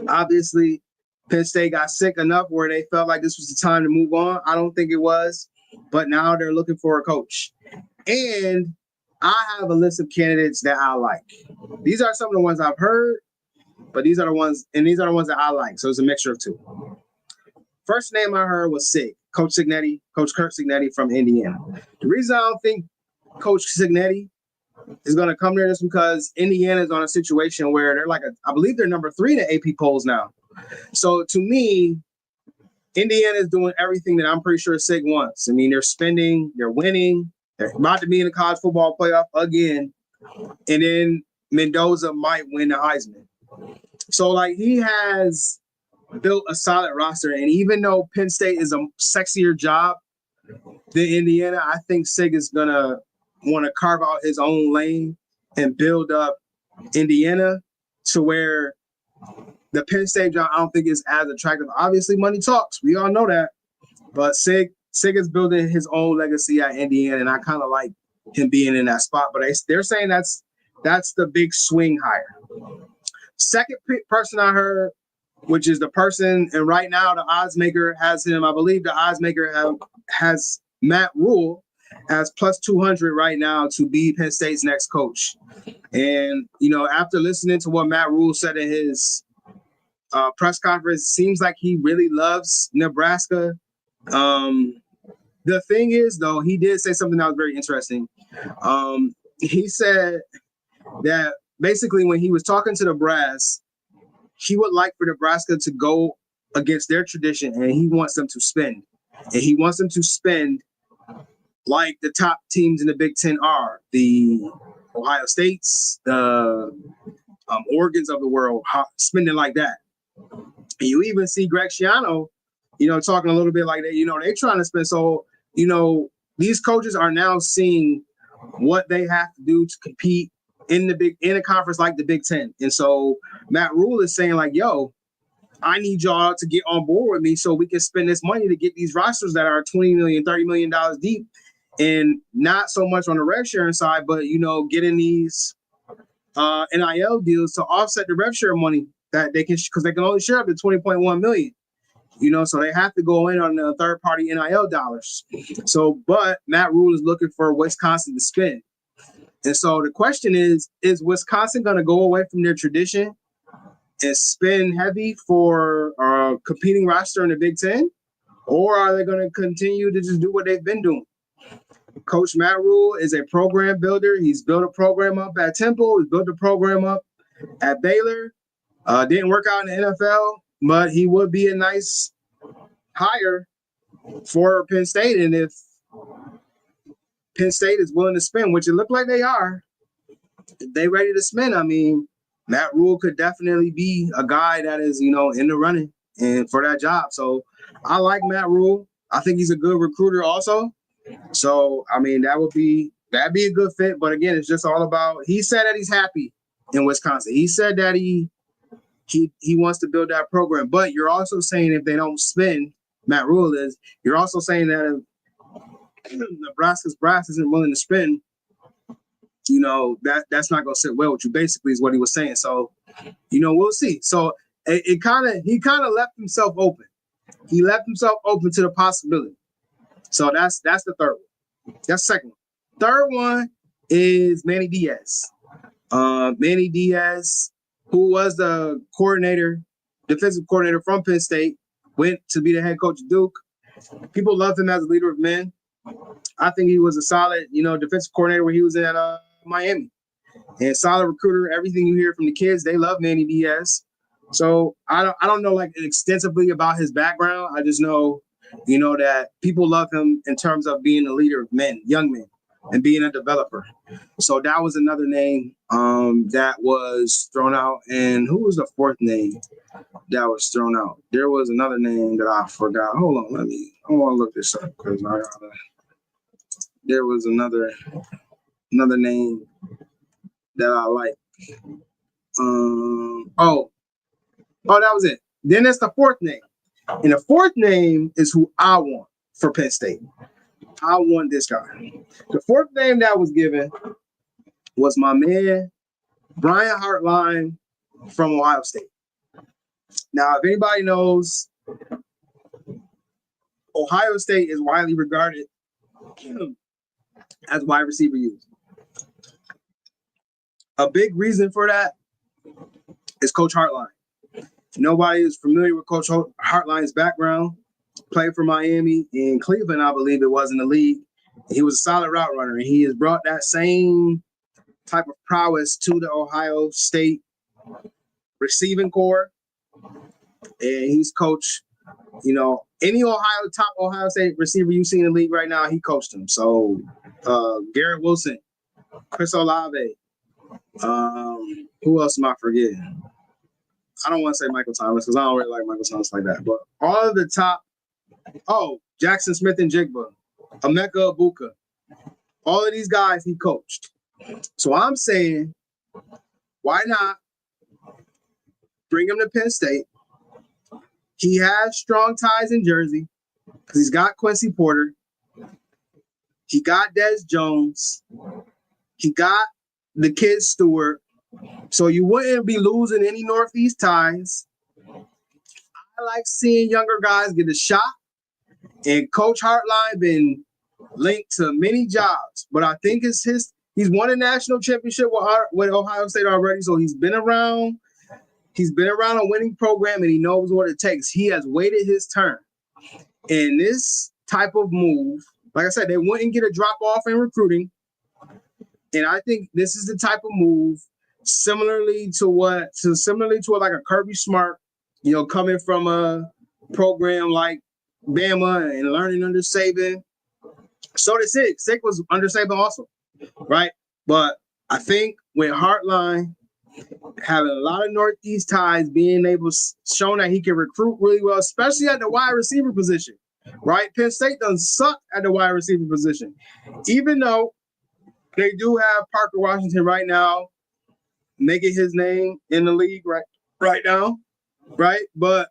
Obviously, Penn State got sick enough where they felt like this was the time to move on. I don't think it was, but now they're looking for a coach. And I have a list of candidates that I like. These are some of the ones I've heard, but these are the ones that I like. So it's a mixture of two. First name I heard was Coach Cignetti, Coach Kurt Cignetti from Indiana. The reason I don't think Coach Signetti is going to come there just because Indiana's on a situation where they're I believe they're number 3 in the AP polls now. So to me, Indiana is doing everything that I'm pretty sure Sig wants. I mean, they're spending, they're winning, they're about to be in the college football playoff again, and then Mendoza might win the Heisman. So he has built a solid roster, and even though Penn State is a sexier job than Indiana, I think Sig is gonna want to carve out his own lane and build up Indiana to where the Penn State job I don't think is as attractive. Obviously, money talks. We all know that. But Sig is building his own legacy at Indiana, and I kind of like him being in that spot. But they're saying that's the big swing hire. Second person I heard, which is the person, and right now the odds maker has him. I believe the odds maker has Matt Rule as plus 200 right now to be Penn State's next coach. And, after listening to what Matt Rule said in his press conference, it seems like he really loves Nebraska. The thing is, though, he did say something that was very interesting. He said that basically when he was talking to the brass, he would like for Nebraska to go against their tradition, and he wants them to spend. And he wants them to spend like the top teams in the Big Ten are, the Ohio States, the Oregons of the world, spending like that. And you even see Greg Schiano, talking a little bit like that. They're trying to spend. So, these coaches are now seeing what they have to do to compete in a conference like the Big Ten. And so Matt Rule is saying yo, I need y'all to get on board with me so we can spend this money to get these rosters that are $20 million, $30 million deep, and not so much on the rev sharing side, but, getting these NIL deals to offset the rev share money that they can, because they can only share up to $20.1 million. So they have to go in on the third-party NIL dollars. So, but Matt Rule is looking for Wisconsin to spend. And so the question is Wisconsin going to go away from their tradition and spend heavy for a competing roster in the Big Ten? Or are they going to continue to just do what they've been doing? Coach Matt Rule is a program builder. He's built a program up at Temple. He's built a program up at Baylor. Didn't work out in the NFL, but he would be a nice hire for Penn State. And if Penn State is willing to spend, which it looked like they are, if they ready to spend, I mean, Matt Rule could definitely be a guy that is, in the running and for that job. So I like Matt Rule. I think he's a good recruiter also. So, I mean, that'd be a good fit. But again, it's just all about, he said that he's happy in Wisconsin. He said that he wants to build that program. But you're also saying if they don't spend, Matt Rule is, you're also saying that if Nebraska's brass isn't willing to spend, that's not going to sit well with you, basically, is what he was saying. So, we'll see. So he kind of left himself open. He left himself open to the possibility. So that's the third one. That's the second one. Third one is Manny Diaz. Manny Diaz, who was the defensive coordinator from Penn State, went to be the head coach of Duke. People love him as a leader of men. I think he was a solid, defensive coordinator when he was at Miami. And solid recruiter. Everything you hear from the kids, they love Manny Diaz. So I don't know extensively about his background. I just know, that people love him in terms of being a leader of men, young men, and being a developer. So that was another name that was thrown out. And who was the fourth name that was thrown out? There was another name that I forgot. Hold on, I want to look this up because there was another name that I like. Oh, that was it. Then there's the fourth name. And the fourth name is who I want for Penn State. I want this guy. The fourth name that was given was my man, Brian Hartline from Ohio State. Now, if anybody knows, Ohio State is widely regarded as wide receiver use. A big reason for that is Coach Hartline. Nobody is familiar with Coach Hartline's background. Played for Miami and Cleveland, I believe it was, in the league. He was a solid route runner, and he has brought that same type of prowess to the Ohio State receiving core. And he's coached, any top Ohio State receiver you see in the league right now, he coached him. So Garrett Wilson, Chris Olave, who else am I forgetting? I don't want to say Michael Thomas because I don't really like Michael Thomas like that. But all of the top, Jackson Smith and Jigba, Emeka Ibuka, all of these guys he coached. So I'm saying, why not bring him to Penn State? He has strong ties in Jersey because he's got Quincy Porter. He got Des Jones. He got the kid Stewart. So you wouldn't be losing any Northeast ties. I like seeing younger guys get a shot. And Coach Hartline been linked to many jobs, but I think he's won a national championship with Ohio State already. So he's been around. He's been around a winning program, and he knows what it takes. He has waited his turn. And this type of move, like I said, they wouldn't get a drop off in recruiting. And I think this is the type of move similarly to like a Kirby Smart, coming from a program like Bama and learning under Saban. So did Sig. Sig was under Saban also, right? But I think with Hartline having a lot of Northeast ties, being able shown that he can recruit really well, especially at the wide receiver position, right? Penn State doesn't suck at the wide receiver position, even though they do have Parker Washington right now making his name in the league right now, right? But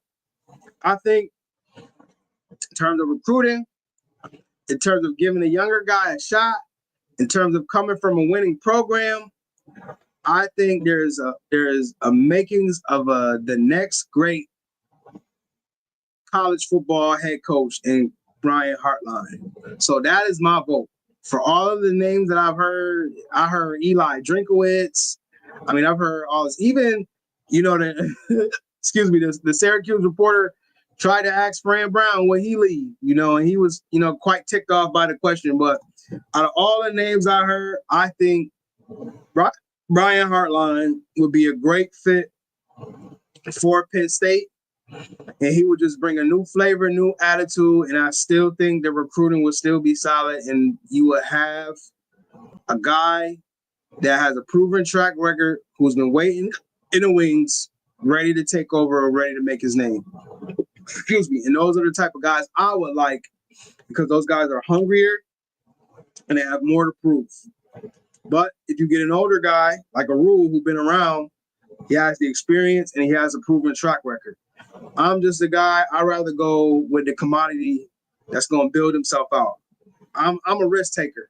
I think in terms of recruiting, in terms of giving a younger guy a shot, in terms of coming from a winning program, I think there is a makings of the next great college football head coach in Brian Hartline. So that is my vote. For all of the names that I've heard, I heard Eli Drinkowitz. I mean, I've heard all this. Even, excuse me, the Syracuse reporter tried to ask Fran Brown when he leave, and he was, quite ticked off by the question. But out of all the names I heard, I think Brian Hartline would be a great fit for Penn State. And he would just bring a new flavor, new attitude. And I still think the recruiting would still be solid. And you would have a guy that has a proven track record who's been waiting in the wings, ready to take over or ready to make his name. Excuse me. And those are the type of guys I would like because those guys are hungrier and they have more to prove. But if you get an older guy like a Rule who's been around, he has the experience and he has a proven track record. I'm just a guy, I'd rather go with the commodity that's going to build himself out. I'm a risk taker.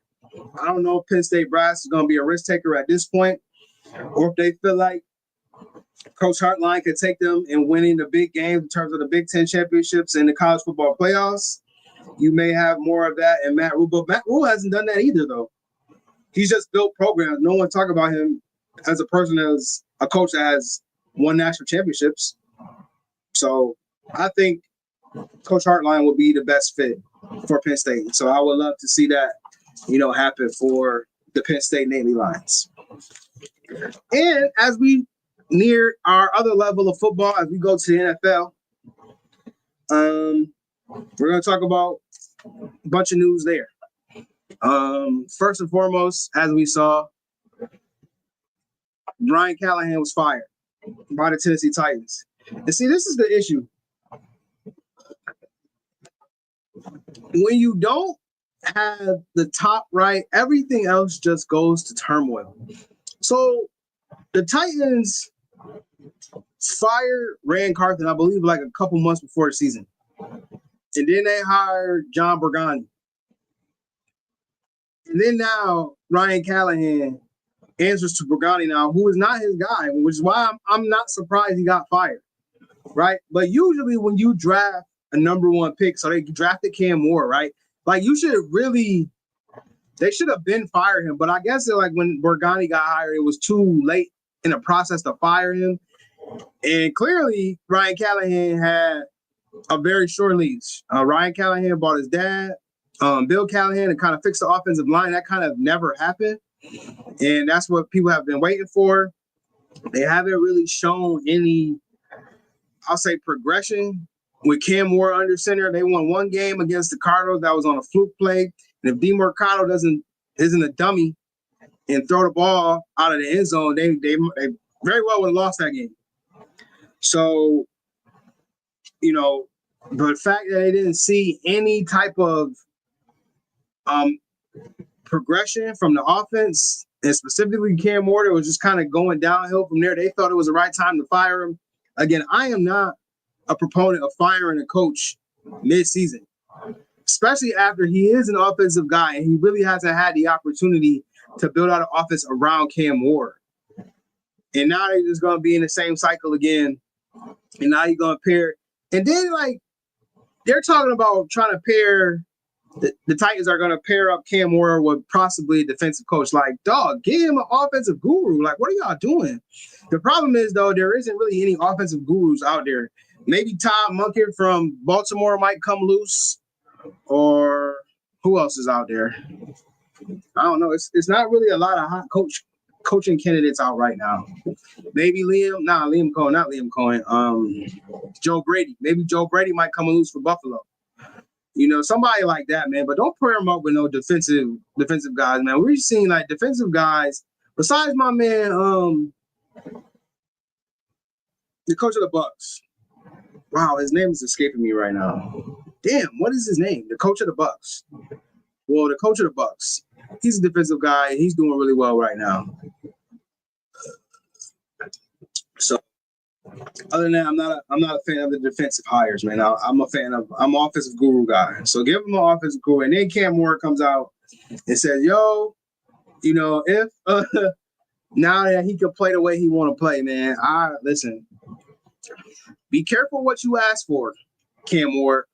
I don't know if Penn State brass is going to be a risk taker at this point or if they feel like Coach Hartline could take them in winning the big games in terms of the Big Ten championships and the college football playoffs. You may have more of that in Matt Rule, but Matt Rule hasn't done that either, though. He's just built programs. No one talk about him as a person, as a coach that has won national championships. So I think Coach Hartline would be the best fit for Penn State. So I would love to see that, happen for the Penn State Navy Lions. And as we near our other level of football, as we go to the NFL, we're going to talk about a bunch of news there. First and foremost, as we saw, Brian Calhan was fired by the Tennessee Titans. And see, this is the issue. When you don't have the top right, everything else just goes to turmoil. So the Titans fired Rand Carthon, I believe, like a couple months before the season. And then they hired John Burgani. And then now Ryan Calhan answers to Burgani now, who is not his guy, which is why I'm not surprised he got fired, right? But usually when you draft a number one pick, so they drafted Cam Moore, right? Like they should have been fired him. But I guess like when Burgani got hired, it was too late in the process to fire him. And clearly Ryan Calhan had a very short leash. Ryan Calhan bought his dad Bill Calhan to kind of fix the offensive line. That kind of never happened. And that's what people have been waiting for. They haven't really shown any, I'll say, progression with Cam Moore under center. They won one game against the Cardinals that was on a fluke play. And if DeMarcado isn't a dummy and throw the ball out of the end zone, they very well would have lost that game. So, the fact that they didn't see any type of progression from the offense, and specifically Cam Moore, was just kind of going downhill from there. They thought it was the right time to fire him. Again, I am not a proponent of firing a coach mid-season, especially after he is an offensive guy and he really hasn't had the opportunity to build out an offense around Cam Moore. And now they're just going to be in the same cycle again. And now you're going to pair. And then, they're talking about trying to pair the Titans are going to pair up Cam Moore with possibly a defensive coach. Like, dog, give him an offensive guru. Like, what are y'all doing? The problem is, though, there isn't really any offensive gurus out there. Maybe Todd Monken from Baltimore might come loose, or who else is out there? I don't know. It's not really a lot of hot coaching candidates out right now. Maybe Joe Brady. Maybe Joe Brady might come loose for Buffalo. Somebody like that, man. But don't pair him up with no defensive guys, man. We're seeing defensive guys besides my man, the coach of the Bucks. Wow, his name is escaping me right now. Damn, what is his name? The coach of the Bucks. Well, the coach of the Bucks. He's a defensive guy. He's doing really well right now. So, other than that, I'm not a fan of the defensive hires, man. I'm an offensive guru guy. So give him an offensive guru, and then Cam Moore comes out and says, "Yo, if now that he can play the way he want to play, man, listen. Be careful what you ask for, Cam Moore.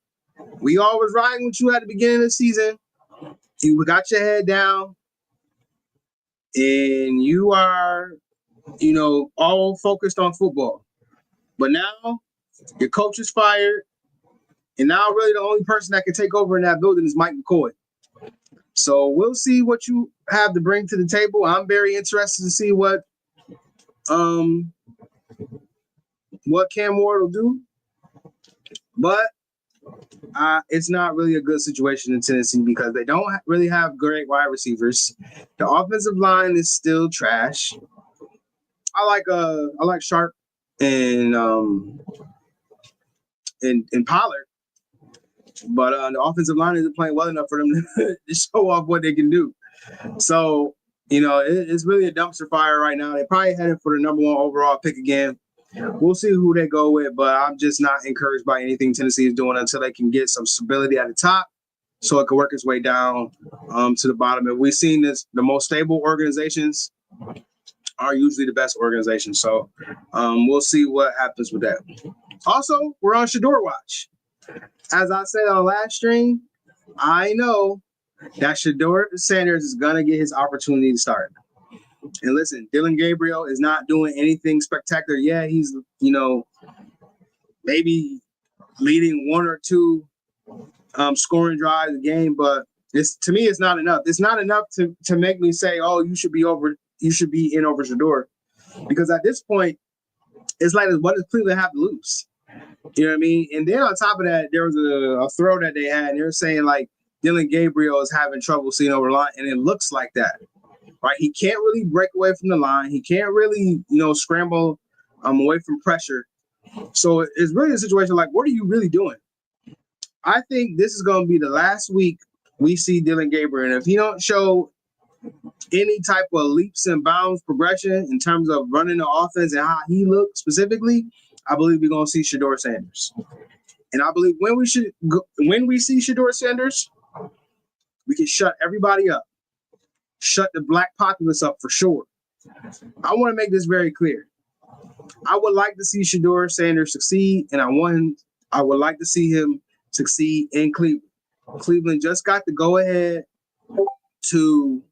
We all was riding with you at the beginning of the season. You got your head down, and you are, all focused on football. But now your coach is fired, and now really the only person that can take over in that building is Mike McCoy. So we'll see what you have to bring to the table. I'm very interested to see what Cam Moore will do. But it's not really a good situation in Tennessee because they don't really have great wide receivers. The offensive line is still trash. I like Sharp and Pollard, but the offensive line isn't playing well enough for them to show off what they can do. So it's really a dumpster fire right now. They're probably headed for the number 1 overall pick again. We'll see who they go with, but I'm just not encouraged by anything Tennessee is doing until they can get some stability at the top so it can work its way down to the bottom. And we've seen this, the most stable organizations are usually the best organizations. So we'll see what happens with that. Also, we're on Shedeur watch. As I said on the last stream, I know that Shedeur Sanders is going to get his opportunity to start. And listen, Dillon Gabriel is not doing anything spectacular. Yeah, he's, maybe leading 1 or 2 scoring drives a game, but to me, it's not enough. It's not enough to make me say, oh, you should be in over Shedeur. Because at this point, it's like, what does Cleveland have to lose? You know what I mean? And then on top of that, there was a throw that they had, and they were saying Dillon Gabriel is having trouble seeing over the line, and it looks like that. Right, he can't really break away from the line. He can't really, scramble away from pressure. So it's really a situation like, what are you really doing? I think this is going to be the last week we see Dillon Gabriel, and if he don't show any type of leaps and bounds progression in terms of running the offense and how he looks specifically, I believe we're going to see Shedeur Sanders. And I believe when we see Shedeur Sanders, we can shut everybody up. Shut the black populace up for sure. I want to make this very clear. I would like to see Shedeur Sanders succeed, and I would like to see him succeed in Cleveland. Cleveland just got to go ahead to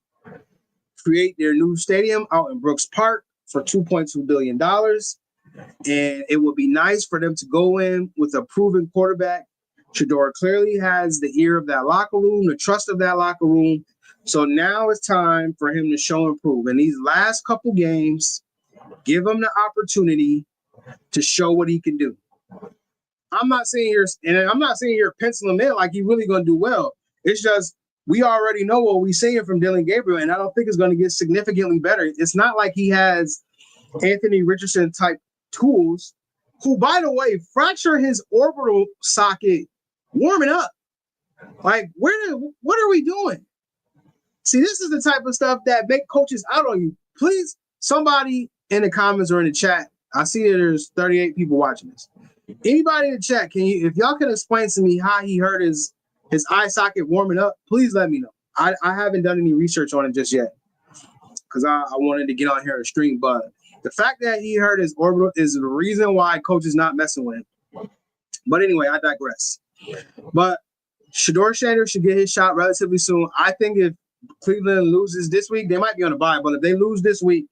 create their new stadium out in Brooks Park for $2.2 billion. And it would be nice for them to go in with a proven quarterback Shedeur clearly has the ear of that locker room, the trust of that locker room. So now it's time for him to show and prove. In these last couple games, give him the opportunity to show what he can do. I'm not saying you're penciling him in like he's really going to do well. It's just we already know what we're seeing from Dylan Gabriel, and I don't think it's going to get significantly better. It's not like he has Anthony Richardson type tools, who, by the way, fractured his orbital socket warming up. Like, what are we doing? See, this is the type of stuff that make coaches out on you. Please, somebody in the comments or in the chat, I see that there's 38 people watching this. Anybody in the chat, if y'all can explain to me how he hurt his eye socket warming up, please let me know. I haven't done any research on it just yet because I wanted to get on here and stream, but the fact that he hurt his orbital is the reason why coach is not messing with him. But anyway, I digress. But Shedeur Sanders should get his shot relatively soon. I think if Cleveland loses this week, they might be on a bye, but if they lose this week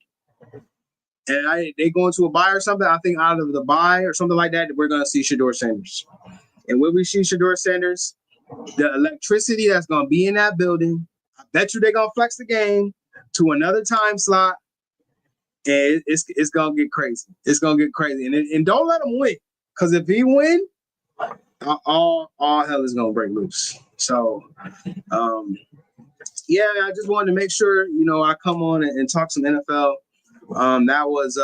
and they go into a bye or something, I think out of the bye or something like that, we're going to see Shedeur Sanders. And when we see Shedeur Sanders, the electricity that's going to be in that building, I bet you they're going to flex the game to another time slot, and it's going to get crazy. It's going to get crazy. And don't let him win, because if he win, all hell is going to break loose. So, yeah, I just wanted to make sure, I come on and talk some NFL. That was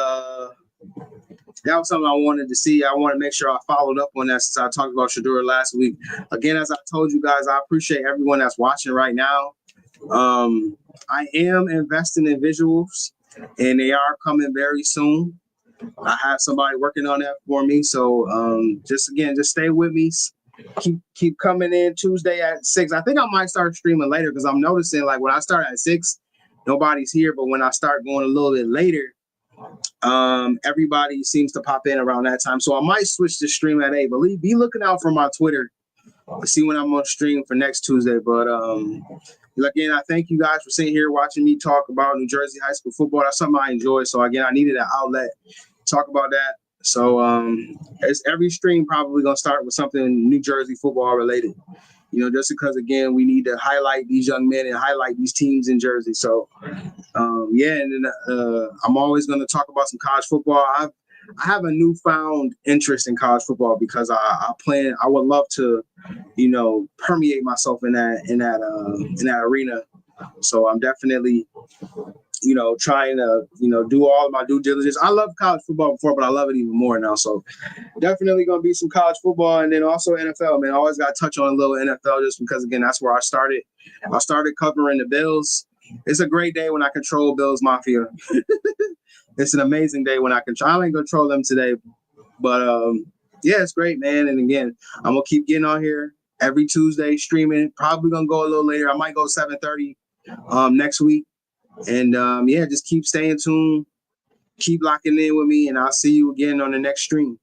something I wanted to see. I want to make sure I followed up on that since I talked about Shedeur last week. Again, as I told you guys, I appreciate everyone that's watching right now. I am investing in visuals, and they are coming very soon. I have somebody working on that for me. So just stay with me. Keep coming in Tuesday at 6. I think I might start streaming later because I'm noticing, like, when I start at 6, nobody's here. But when I start going a little bit later, everybody seems to pop in around that time. So I might switch to stream at 8. But be looking out for my Twitter to see when I'm on stream for next Tuesday. But again, I thank you guys for sitting here watching me talk about New Jersey high school football. That's something I enjoy. So again, I needed an outlet to talk about that. So every stream probably gonna start with something New Jersey football related. Just because, again, we need to highlight these young men and highlight these teams in Jersey. So and then I'm always gonna talk about some college football. I have a newfound interest in college football because I would love to, permeate myself in that arena. So I'm definitely, trying to, do all of my due diligence. I love college football before, but I love it even more now. So definitely going to be some college football, and then also NFL, man. I always got to touch on a little NFL just because, again, that's where I started. I started covering the Bills. It's a great day when I control Bills Mafia. It's an amazing day when I ain't control them today. But, yeah, it's great, man. And, again, I'm going to keep getting on here every Tuesday streaming. Probably going to go a little later. I might go 7:30 next week. And, just keep staying tuned. Keep locking in with me, and I'll see you again on the next stream.